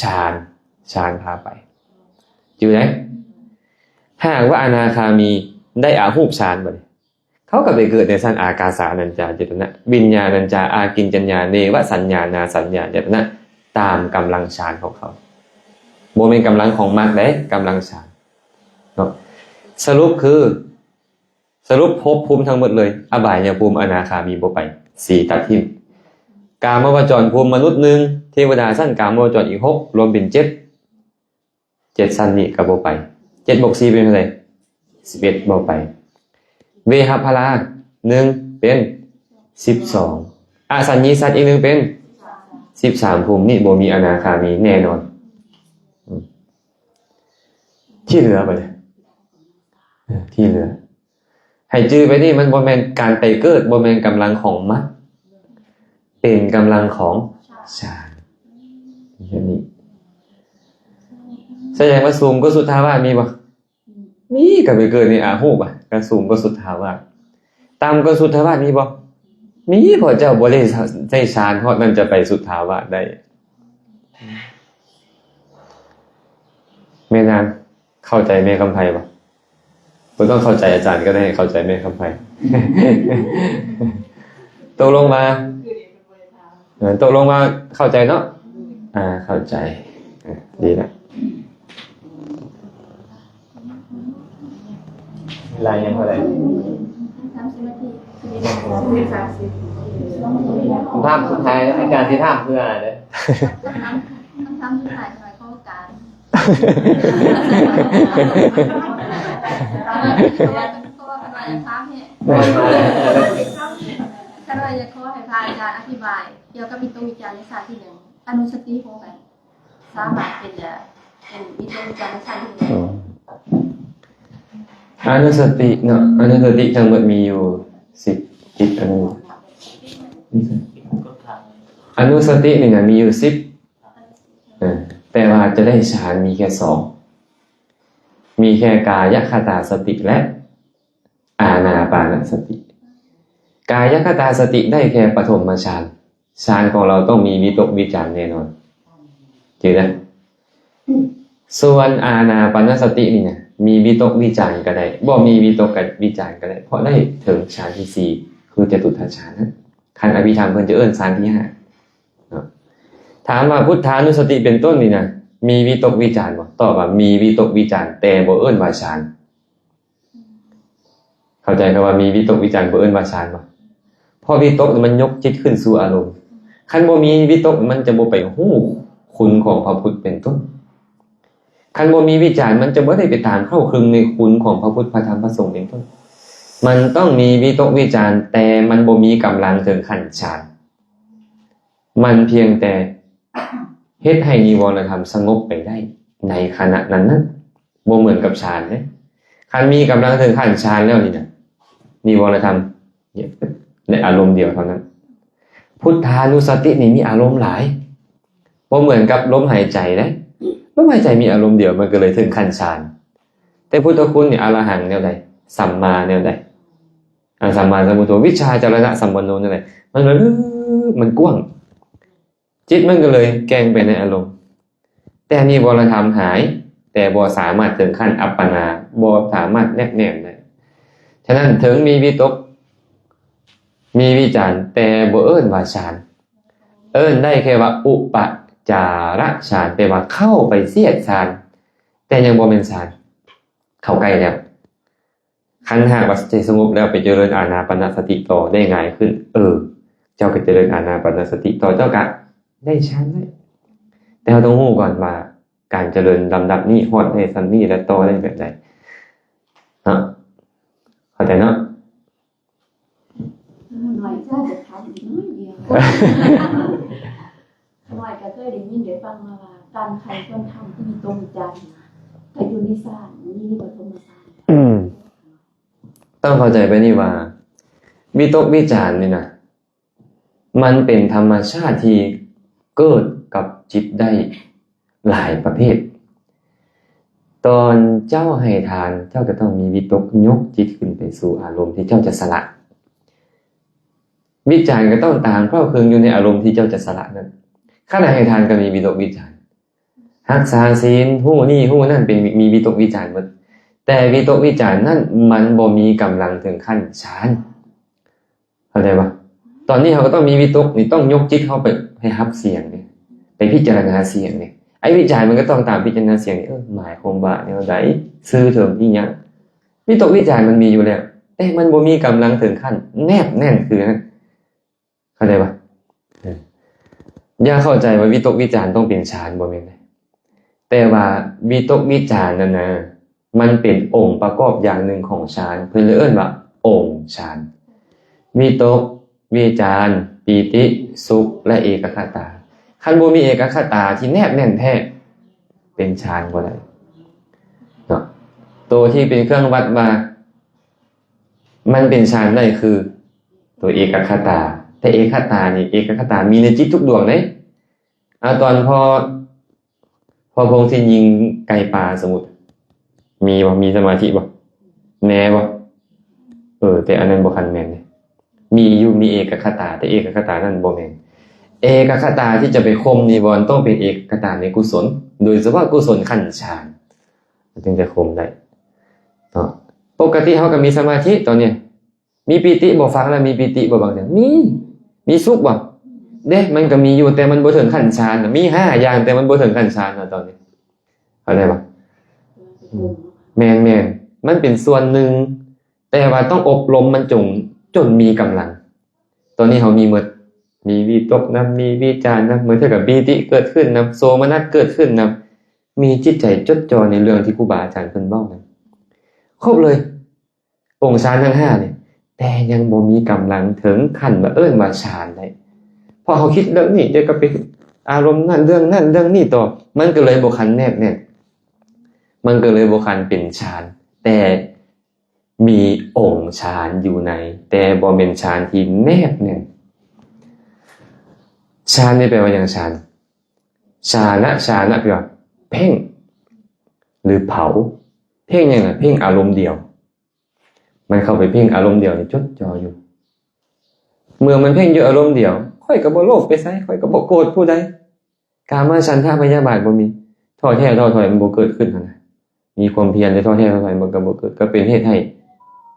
ฌานพาไปอยู่ไหนหากว่าอนาคามีได้อาหูปฌานบ่เนี่ยเขาก็ไปเกิดในชั้นอากาสานัญจายตนะวิญญาณัญจาอากิญจัญญาเนวสัญญานาสัญญายตนะตามกำลังฌานของเขาบ่แม่นกำลังของมรรคเด้กำลังฌานเนาะสรุปภพภูมิทั้งหมดเลยอบายภูมิอนาคามีบ่ไป4ตัดทิ่มกามวจรภูมิมนุษย์1เทวดาสั้นกามวจรอีก6รวมเป็น7สั้นนี่ก็บ่ไป7บวก4เป็นเท่าไหร่11บ่ไปเวหัพพารา1เป็น12อสัญญีสัตว์อีก1เป็น13ภูมินี่บ่มีอนาคามีแน่นอนที่เหลือไปเลยที่เหลือให้จื้อไปนี่มันบ่แม่นการไปเกิดบ่แม่นกำลังของมรรคเป็นกำลังของฌานอย่างนี้แสดงว่าสูงก็สุทธาวาสมีบ่มีก็ไปเกิดในอาหูปก็สูงก็สุทธาวาสต่ำก็สุทธาวาสมีบ่มีพอเจ้าบ่ได้ฌานเพราะมันจะไปสุทธาวาสได้แม่นางเข้าใจแม่คำไพบ่บ่ต้องเข้าใจอาจารย์ก็ได้เข้าใจแม่คำไพตกลงมาเข้าใจเนาะเข้าใจดีนะเวลายังเท่าไหร่30 นาที ภาพสุดท้ายอาจารย์ที่ถามเพื่ออะไรเนี่ย ต้องทำสุดท้ายหน่อยเข้าการเพราะว่าเป็นวันพระเนี่ยถ้าเราจะขอให้พระอาจารย์อธิบายเกี่ยวกับวิตกวิจารในศาสตร์ที่1อนุสติโฟกันสามารถเป็นวิตกวิจารในศาสตร์ที่1อนุสติเนาะอนุสติทั้งหมดมีอยู่10จิตอนุ อนุสตินี่นะมีอยู่10แต่ว่าจะได้ฌานมีแค่2มีแค่กายคตาสติและอานาปานสติ กายคตาสติได้แค่ปฐมฌานฌานของเราต้องมีวิตกวิจารแน่นอนจริงนะส่วนอานาปานสตินี่นะมีวิตกวิจารก็ได้บ่มีวิตกกับวิจารก็ได้เพราะได้ถึงฌานที่4คือจตุตถฌานนะคันอภิธรรมเพิ่นจะเอิ้นฌานที่5เนาะถามว่าพุทธานุสติเป็นต้นนี่นะมีวิตกวิจารบ่ตอบว่ามีวิตกวิจารแต่บ่เอิ้นว่าฌานเข้าใจคำว่ามีวิตกวิจารบ่เอิ้นว่าฌานบ่เพราะวิตกมันยกจิตขึ้นสู่อารมณ์คันบ่มีวิตกมันจะบ่ไปฮู้คุณของพระพุทธเป็นต้นคันบ่มีวิจารมันจะบ่ได้ไปตามเข้าครึงในคุณของพระพุทธพระธรรมพระสงฆ์เป็นต้นมันต้องมีวิตกวิจารแต่มันบ่มีกำลังถึงขั้นฌานมันเพียงแต่เฮ็ดให้นิวรณธรรมสงบไปได้ในขณะนั้นบ่เหมือนกับฌานเด้คันมีกำลังถึงขั้นฌานแล้วนี่นะนิวรณธรรมในอารมณ์เดียวเท่านั้นพุทธานุสตินี่มีอารมณ์หลายบ่เหมือนกับลมหายใจนะลมหายใจมีอารมณ์เดียวมันก็เลยถึงขั้นฌานแต่พุทธคุณนี่อรหังแนวใดสัมมาแนวใดสัมมาสัมพุทโธวิชาจารณะสัมปันโนแนวใดมันกว้างจิตมันก็เลยแกงไปในอารมณ์แต่นิวรธรรมหายแต่บ่สามารถถึงขั้นอัปปนาบ่สามารถแนบแน่นได้ฉะนั้นถึงมีวิตกมีวิจารแต่บ่เอิ้นว่าฌานเอิ้นได้แค่ว่าอุปจารฌานแปลว่าเข้าไปเสียดฌานแต่ยังบ่เป็นฌานเข้าใกล้แล้วคันหากว่าใจสงบแล้วไปเจริญอานาปานสติต่อได้ง่ายขึ้นเจ้าก็เจริญอานาปานสติต่อเจ้าก็ได้ฌานได้แต่เราต้องรู้ก่อนว่าการเจริญลำดับนี้ฮอดได้ซันนี้และต่อได้แบบใดเนาะเข้าใจเนาะหน่อยก็จะทำอีกน้อยเดียวหน่อยก็เคยได้ยินได้ฟังมาว่าการใครต้องทำที่มีตรงใจแต่อยู่ในศาลนี่ปฐมฌานต้องเข้าใจไปนี่ว่าวิตกวิจารนี่นะมันเป็นธรรมชาติที่เกิดกับจิตได้หลายประเภทตอนเจ้าให้ทานเจ้าก็ต้องมีวิตกยกจิตขึ้นไปสู่อารมณ์ที่เจ้าจะสละวิจารก็ต้องตามเข้าคืนอยู่ในอารมณ์ที่เจ้าจะสละนั้นขณะให้ทานก็มีวิตกวิจารรักษาศีลฮู้นี่ฮู้นั่นเป็นมีวิตกวิจารหมดแต่วิตกวิจารนั่นมันบ่มีกำลังถึงขั้นฌานเข้าใจป่ะตอนนี้เราก็ต้องมีวิตกนี่ต้องยกจิตเข้าไปให้รับเสียงนี่ไปพิจารณาเสียงนี่ไอ้วิจารมันก็ต้องตามพิจารณาเสียงนี่หมายความว่าแนวใดซื่อเถิงอีหยังวิตกวิจารมันมีอยู่แล้วแต่มันบ่มีกำลังถึงขั้นแนบแน่นคือนั้นเข้าใจป่ะอย่าเข้าใจว่าวิตกวิจารต้องเป็นฌานบ่แม่นแต่ว่าวิตกวิจารนั่นนะมันเป็นองค์ประกอบอย่างหนึ่งของฌานเพิ่นเลยเอิ้นว่าองค์ฌานวิตกวิจารปีติสุขและเอกคตาคันบ่มีเอกคตาที่แนบแน่นแท้เป็นฌานบ่ได้เนาะตัวที่เป็นเครื่องวัดว่ามันเป็นฌานได้คือตัวเอกคตาแต่เอกคตานี่เอกคตามีในจิตทุกดวงเด้ตอนพอพงสิยิงไก่ป่าสมมุติมีสมาธิบ่แน่บ่แต่อันนั้นบ่คันแม่นเลยมีเอกคตาแต่เอกคตานั้นบ่แม่นเอกคตาที่จะไปคมนิวรณ์ต้องเป็นเอกคตาในกุศลโดยเฉพาะกุศลขั้นฌานจึงจะคมได้เนาะปกติเฮาก็มีสมาธิตอนเนี้ยมีปิติบ่ฟังแล้วมีปิติบ่บางอย่างมีสุขบ่เด้มันก็มีอยู่แต่มันบ่ถึงขั้นฌานมี5อย่างแต่มันบ่ถึงขั้นฌานตอนนี้เข้าใจบ่แม่นมันเป็นส่วนหนึ่งแต่ว่าต้องอบรมมันจนมีกำลังตอนนี้เขามีหมดมีวิตกนำมีวิจารณ์นำเหมือนเท่ากับปีติเกิดขึ้นนำโสมนัสเกิดขึ้นนำมีจิตใจจดจ่อในเรื่องที่ครูบาอาจารย์เพิ่นเว้านั้นครบเลยองค์ฌานทั้ง5นี่แต่ยังบ่มีกำลังถึงขั้นว่าเอิ้นว่าฌานได้พอเขาคิดเรื่องนี้เดี๋ยวก็ไปอารมณ์นั้นเรื่องนี้ต่อมันก็เลยบ่คันแนบแน่นมันก็เลยบ่คันเป็นฌานแต่มีองค์ฌานอยู่ในแต่บ่เป็นฌานที่แนบแน่น ฌานนี่แปลว่าอย่างฌานฌานะแปลว่าเพ่งหรือเผาเพ่งยังไงเพ่งอารมณ์เดียวมันเข้าไปเพ่งอารมณ์เดียวนี่จดจ่ออยู่เมื่อมันเพ่งอยู่อารมณ์เดียวค่อยก็บ่โลภไปไสค่อยก็บ่โกรธผู้ใดกามฉันทะพยาบาทบ่มีท้อแท้ท้อถอยมันบ่เกิดขึ้นนั่นน่ะมีความเพียรแต่ท้อแท้ท้อถอยมันก็บ่เกิดก็เป็นเหตุให้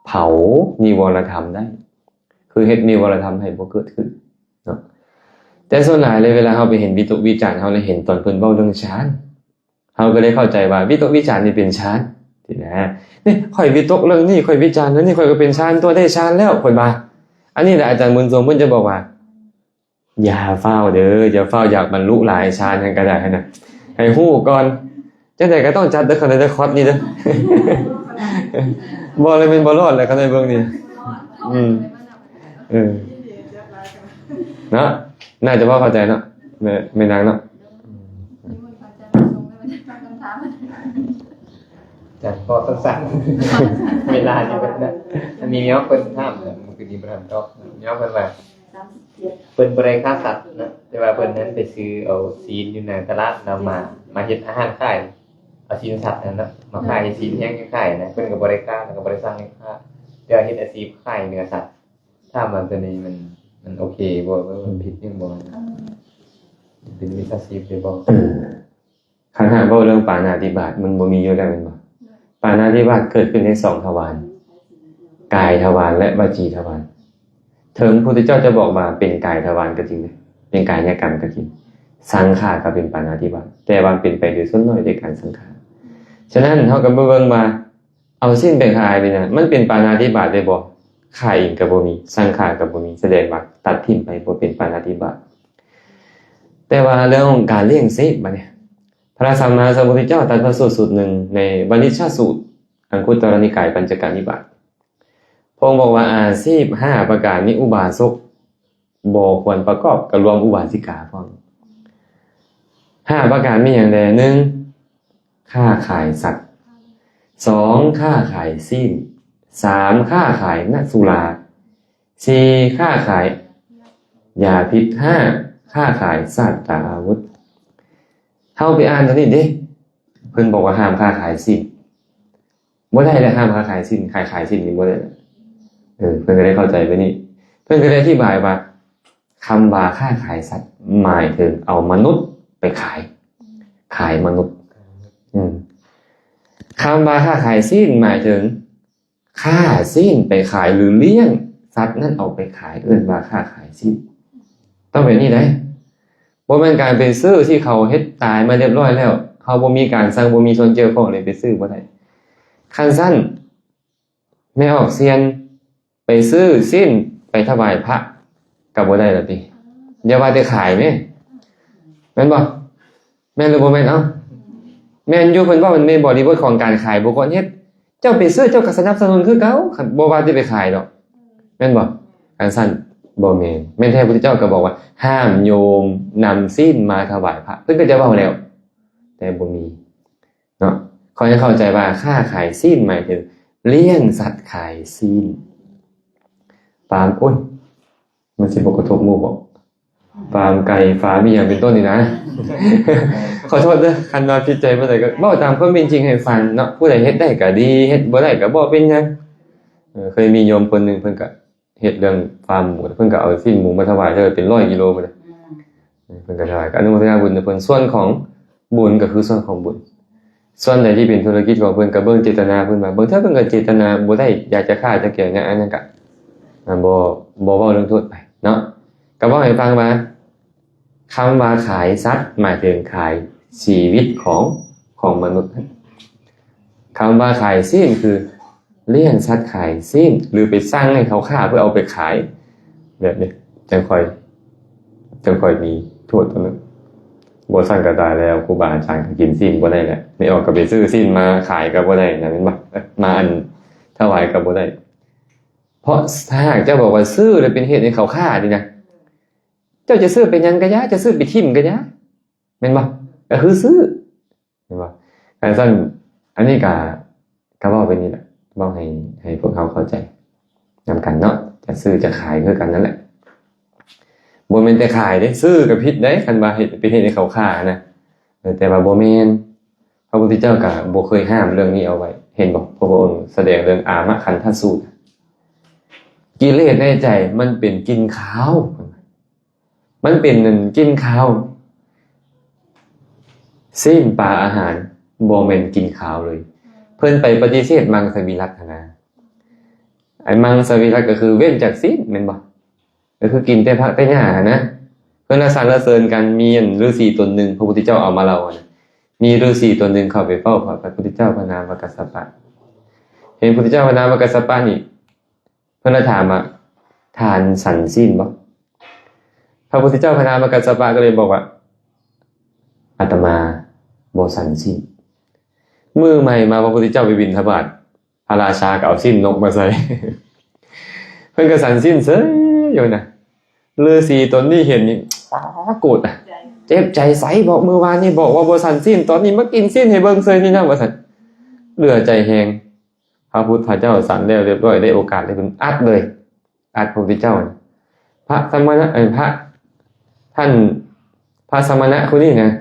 เผานิวรธรรมได้คือเฮ็ดนิวรธรรมให้บ่เกิดขึ้นเนาะแต่ส่วนหลายเลยเวลาเฮาไปเห็นวิตกวิจารณ์เฮาเลยเห็นตอนเพิ่นเว้าเรื่องฌานเฮาก็เลยเข้าใจว่าวิตกวิจารณ์นี่เป็นฌานที่นะนี่ค่อยวิตกเรื่องนี้ค่อยวิจารณ์เรื่องนี้ค่อยก็เป็นฌานตัวได้ฌานแล้วค่อยมาอันนี้แหละอาจารย์บุญทรงเพิ่นจะบอกว่าอย่าเฝ้าเด้ออย่าเฝ้าอยากบรรลุหลายฌานกันก็ได้นะให้ฮู้ก่อนจังได๋ก็ต้องจัดเด้อคันได้คอร์สนี้เด้อ บ่เลยเป็นบ่รอดแล้วคันได้เบิ่งนี่เนาะน่าจะพอเข้าใจเนาะไม่นางเนาะจัดพอสั้นๆเวลาอยู่แบบนั้นมีเมียเพิ่นถามมันคือดีบ่ทำดอกเมียเพิ่นว่าเพิ่นบ่ได้ฆ่าสัตว์นะแต่ว่าเพิ่นนั้นไปซื้อเอาศีลอยู่ในตลาดนำมาเฮ็ดอาหารขายเอาศีลสัตว์นั่นน่ะมาขายศีลแห้งขายนะเพิ่นก็บ่ได้ฆ่าแล้วก็บ่ได้สร้างให้ฆ่าแต่เฮ็ดอาชีพขายเนื้อสัตว์ถ้ามันตัวนี้มันโอเคบ่มันผิดยังบ่เป็นวิชาชีพได้บ่ คันหากเว้าเรื่องปาณาติบาตมันบ่มีอยู่แล้วแม่นบ่ปาณาติบาตเกิดขึ้นใน2ทวารกายทวารและวจีทวารถึงพระพุทธเจ้าจะบอกว่าเป็นกายทวารก็จริงนะเป็นกายกรรมก็จริงสังขารก็เป็นปาณาติบาตแต่ว่าเป็นไปโดยส่วนน้อยในการสังขารฉะนั้นเฮาก็บ่เบิ่งว่าเอาสิ้นไปขายนี่นะมันเป็นปาณาติบาตได้บ่ขายเองก็บ่มีสังขารก็บ่มีแสดงว่าตัดทิ้งไปบ่เป็นปาณาติบาตแต่ว่าเรื่องของการเลี้ยงชีพบัดนี้พระสัมมาสัมพุทธเจ้าตรัสพระสูตรหนึ่งในวณิชชสูตรอังคุตรนิกายปัญจการนิบาตพระองค์บอกว่าอาชีพ5ประการนี้อุบาสกบ่ควรประกอบกับรวมอุบาสิกาพร้อม5ประการมีอย่างใด1ค้าขายสัตว์2ค้าขายสิ้น3ค้าขายนสุรา4ค้าขายยาพิษ5ค้าขายสัตว์ตาอาวุธเฮาไปอ่านตัวนี้เด้เพิ่นบอกว่าห้ามค้าขายสิ้นบ่ได้แล้วห้ามค้าขายสิ้นขายสิ้นนี่บ่ได้เพิ่นก็ได้เข้าใจไปนี่เพิ่นก็ได้อธิบายว่าคำว่าค้าขายสัตว์หมายถึงเอามนุษย์ไปขายมนุษย์คำว่าค้าขายสิ้นหมายถึงฆ่าสิ้นไปขายหรือเลี้ยงสัตว์นั้นเอาไปขายเอิ้นว่าค้าขายสิ้นต้องเป็นนี่ได้บ่แม่นการไปซื้อที่เขาเฮ็ดตายมาเรียบร้อยแล้วเขาบ่มีการสั่งบ่มีส่วนเกี่ยวข้องเลยไปซื้อบ่ได้คันสั้นแม่ออกเซียนไปซื้อสิ้นไปถวายพระก็บ่ได้ล่ะติอย่าว่าแต่ขายแม่แม่นบ่แม่นหรือบ่แม่นเอ้าแม่นอยู่เพิ่นว่ามันมีบริบทของการขายบ่ควรเฮ็ดเจ้าไปซื้อเจ้าก็สนับสนุนคือเก่าคันบ่ว่าสิไปขายดอกแม่นบ่คันสั้นบ่แม่นแท้พระพุทธเจ้าก็บอกว่าห้ามโยมนำศีลมาถวายพระเพิ่นก็จะเว้าแล้วแต่บ่มีเนาะขอให้เข้าใจว่าค้าขายศีลหมายถึงเลี้ยงสัตว์ขายศีลฟาร์มโอ้ยมันสิบ่กระทบหมู่บ่ฟาร์มไก่ฟาร์มอีหยังเป็นต้นนี่นะ ขอโทษเด้อคันว่าผิดใจบ่ได้ก็เว้าตามความเป็นจริงให้ฟังเนาะผู้ใดเฮ็ดได้ก็ดีเฮ็ดบ่ได้ก็บ่เป็นหยังเคยมีโยมคนนึงเพิ่นก็เฮ็ดเรื่องฟาร์มหมูเพิ่นก็เอาสิ้นหมูมาถวายเธอเป็น100กิโลพุ่นน่ะเพิ่นก็ถวายก็อนุโมทนาบุญเพิ่นส่วนของบุญก็คือส่วนของบุญส่วนใดที่เป็นธุรกิจของเพิ่นก็เบิ่งเจตนาเพิ่นว่าเบิ่งถ้าเพิ่นก็เจตนาบ่ได้อยากจะฆ่าจะแก่งอันนั้นก็บ่เว้าเรื่องโทษไปเนาะก็เว้าให้ฟังว่าคำว่าขายสัตว์หมายถึงขายชีวิตของมนุษย์คำว่าขายสิ้นคือเลี้ยงสัตว์ขายสิ้นหรือไปสร้างให้เขาฆ่าเพื่อเอาไปขายแบบนี้จังค่อยมีโทษตัวนั้นบ่สั่งก็ได้แล้วครูบาอาจารย์ก็กินสิ้นบ่ได้แหละไม่ออกก็ไปซื้อสิ้นมาขายก็บ่ได้นะแม่นบ่มาอันถวายก็บ่ได้เพราะถ้าหากเจ้าบอกว่าซื้อแล้วเป็นเหตุให้เขาฆ่านี่นะเจ้าจะซื้อเป็นหยังก็ยะจะซื้อไปทิ่มก็ยะแม่นบ่ก็คือซื้อแม่นบ่การซั่นอันนี้ก็เว้าไปนี่แหละเว้าให้พวกเขาเข้าใจนำกันเนาะจะซื้อจะขายคือกันนั่นแหละ บ่แม่นแต่ขายเด้ซื้อก็ผิดเด้คันว่าเฮ็ดเป็นเฮ็ดให้เขาฆ่านะแต่ว่าบ่แม่นพระพุทธเจ้าก็บ่เคยห้ามเรื่องนี้เอาไว้เห็นบ่พระองค์แสดงเรื่องอามขันธสูตรกิเลสในใจมันเป็นกินข้าวมันเป็นกินข้าวสิ้นปลาอาหารบ่แม่นกินข้าวเลยเพิ่นไปปฏิเสธมังสวิรัตินะไอ้มังสวิรัติก็คือเว้นจากศีลแม่นบ่ก็คือกินแต่ผักแต่หญ้านะเพิ่นสรรเสริญกันมีฤาษีตนหนึงพระพุทธเจ้าเอามาเล่านะมีฤาษีตนหนึงเข้าไปเฝ้าพระพุทธเจ้าพระนามวกัสสปะเห็นพระพุทธเจ้าพระนามวกัสสปะนี่เพิ่นถามว่าทานสันศีลบ่พระพุทธเจ้าพระนามวกัสสปะก็เลยบอกว่าอาตมาบ่สันศีลมื้อใหม่มาพระพุทธเจ้าไปบิณฑบาตพระราชาก็เอาศีลนกมาใส่ เพิ่นก็สันศีลเสยอยู่นะฤาษีตนนี้เห็นนี่โกรธอ่ะเจ็บใจใสบอกเมื่อวานนี่บอกว่าบ่สันศีลตอนนี้มากินศีลให้เบิ่งเสยนี่นะว่าซั่นเหลือใจแฮงพระพุทธเจ้าสันแล้วเรียบร้อยได้โอกาสได้เพิ่นอัดเลยอัดพระพุทธเจ้าพระสมณะพระท่านพระสมณะคนนี้นะ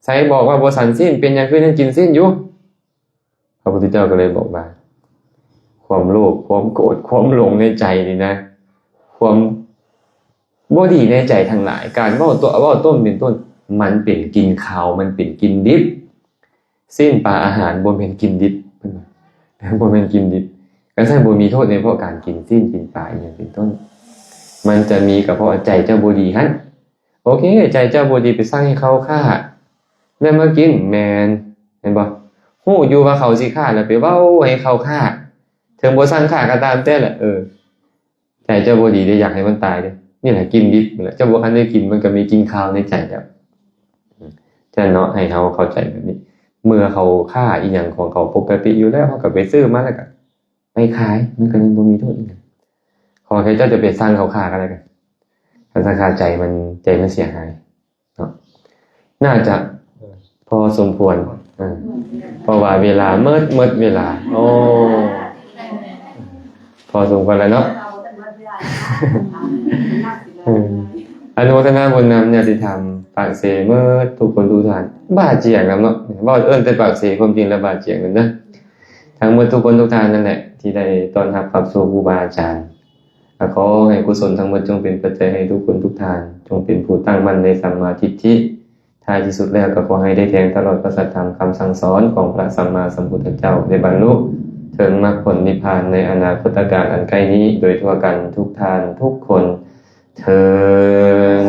ใส่บอกว่าบ่สันศีลเป็นหยังคือยังกินศีลอยู่พระพุทธเจ้าก็เลยบอกว่าความโลภความโกรธความหลงในใจนี่นะความบ่ดีในใจทั้งหลายการเว้าต้นเป็นต้นมันเป็นกินข้าวมันเป็นกินดิบศีลปลาอาหารบ่แม่นกินดิบเพิ่นว่าบ่แม่นกินดิบก็ใช่บ่มีโทษในเพราะการกินศีลกินปลาอย่างเป็นต้นมันจะมีก็เพราะใจเจ้าบ่ดีหั่นโอเคใจเจ้าบ่ดีไปสร้างให้เขาฆ่าแล้วมากินแม่นเห็นบ่ฮู้อยู่ว่าเขาสิฆ่าแล้วไปเว้าให้เขาฆ่าถึงบ่สั่งฆ่าก็ตามแต่แหละใจเจ้าบ่ดีได้อยากให้มันตายเด้นี่แหละกินดิบนั่นแหละเจ้าบ่ทันได้กินมันก็มีกินข้าวในใจแล้วจะเนาะให้เฮาเข้าใจแบบนี้เมื่อเขาฆ่าอีหยังของเขาปกติอยู่แล้วเขาก็ไปซื้อมาแล้วก็ไปขายมันก็ยังบ่มีโทษอีหยังขอให้เจ้าจะไปสร้างเขาฆ่ากันแล้วกันถ้าสังขารใจมันเสียหายเนาะน่าจะพอสมควรเพราะว่าเวลาเมิดเวลาโอ้พอสมควรแล้วเนาะอนุโมทนาบุญนำญาติธรรมปากเสเมื่อทุกคนทุกท่านบาดเจียงนำเนาะบ่แต่ปากเสความจริงแล้วบาดเจียงนั่นนะทั้งหมดทุกคนทุกท่านนั่นแหละที่ได้ต้อนรับกับสู่ครูบาอาจารย์ขอให้กุศลทั้งหมดจงเป็นปัจจัยให้ทุกคนทุกท่านจงเป็นผู้ตั้งมั่นในสัมมาทิฏฐิท้ายที่สุดแล้วก็ขอให้ได้แทงตลอดพระสัทธรรมคำสั่งสอนของพระสัมมาสัมพุทธเจ้าได้บรรลุถึงมรรคผลนิพพานในอนาคตการอันใกล้นี้โดยทั่วกันทุกท่านทุกคนเทอญ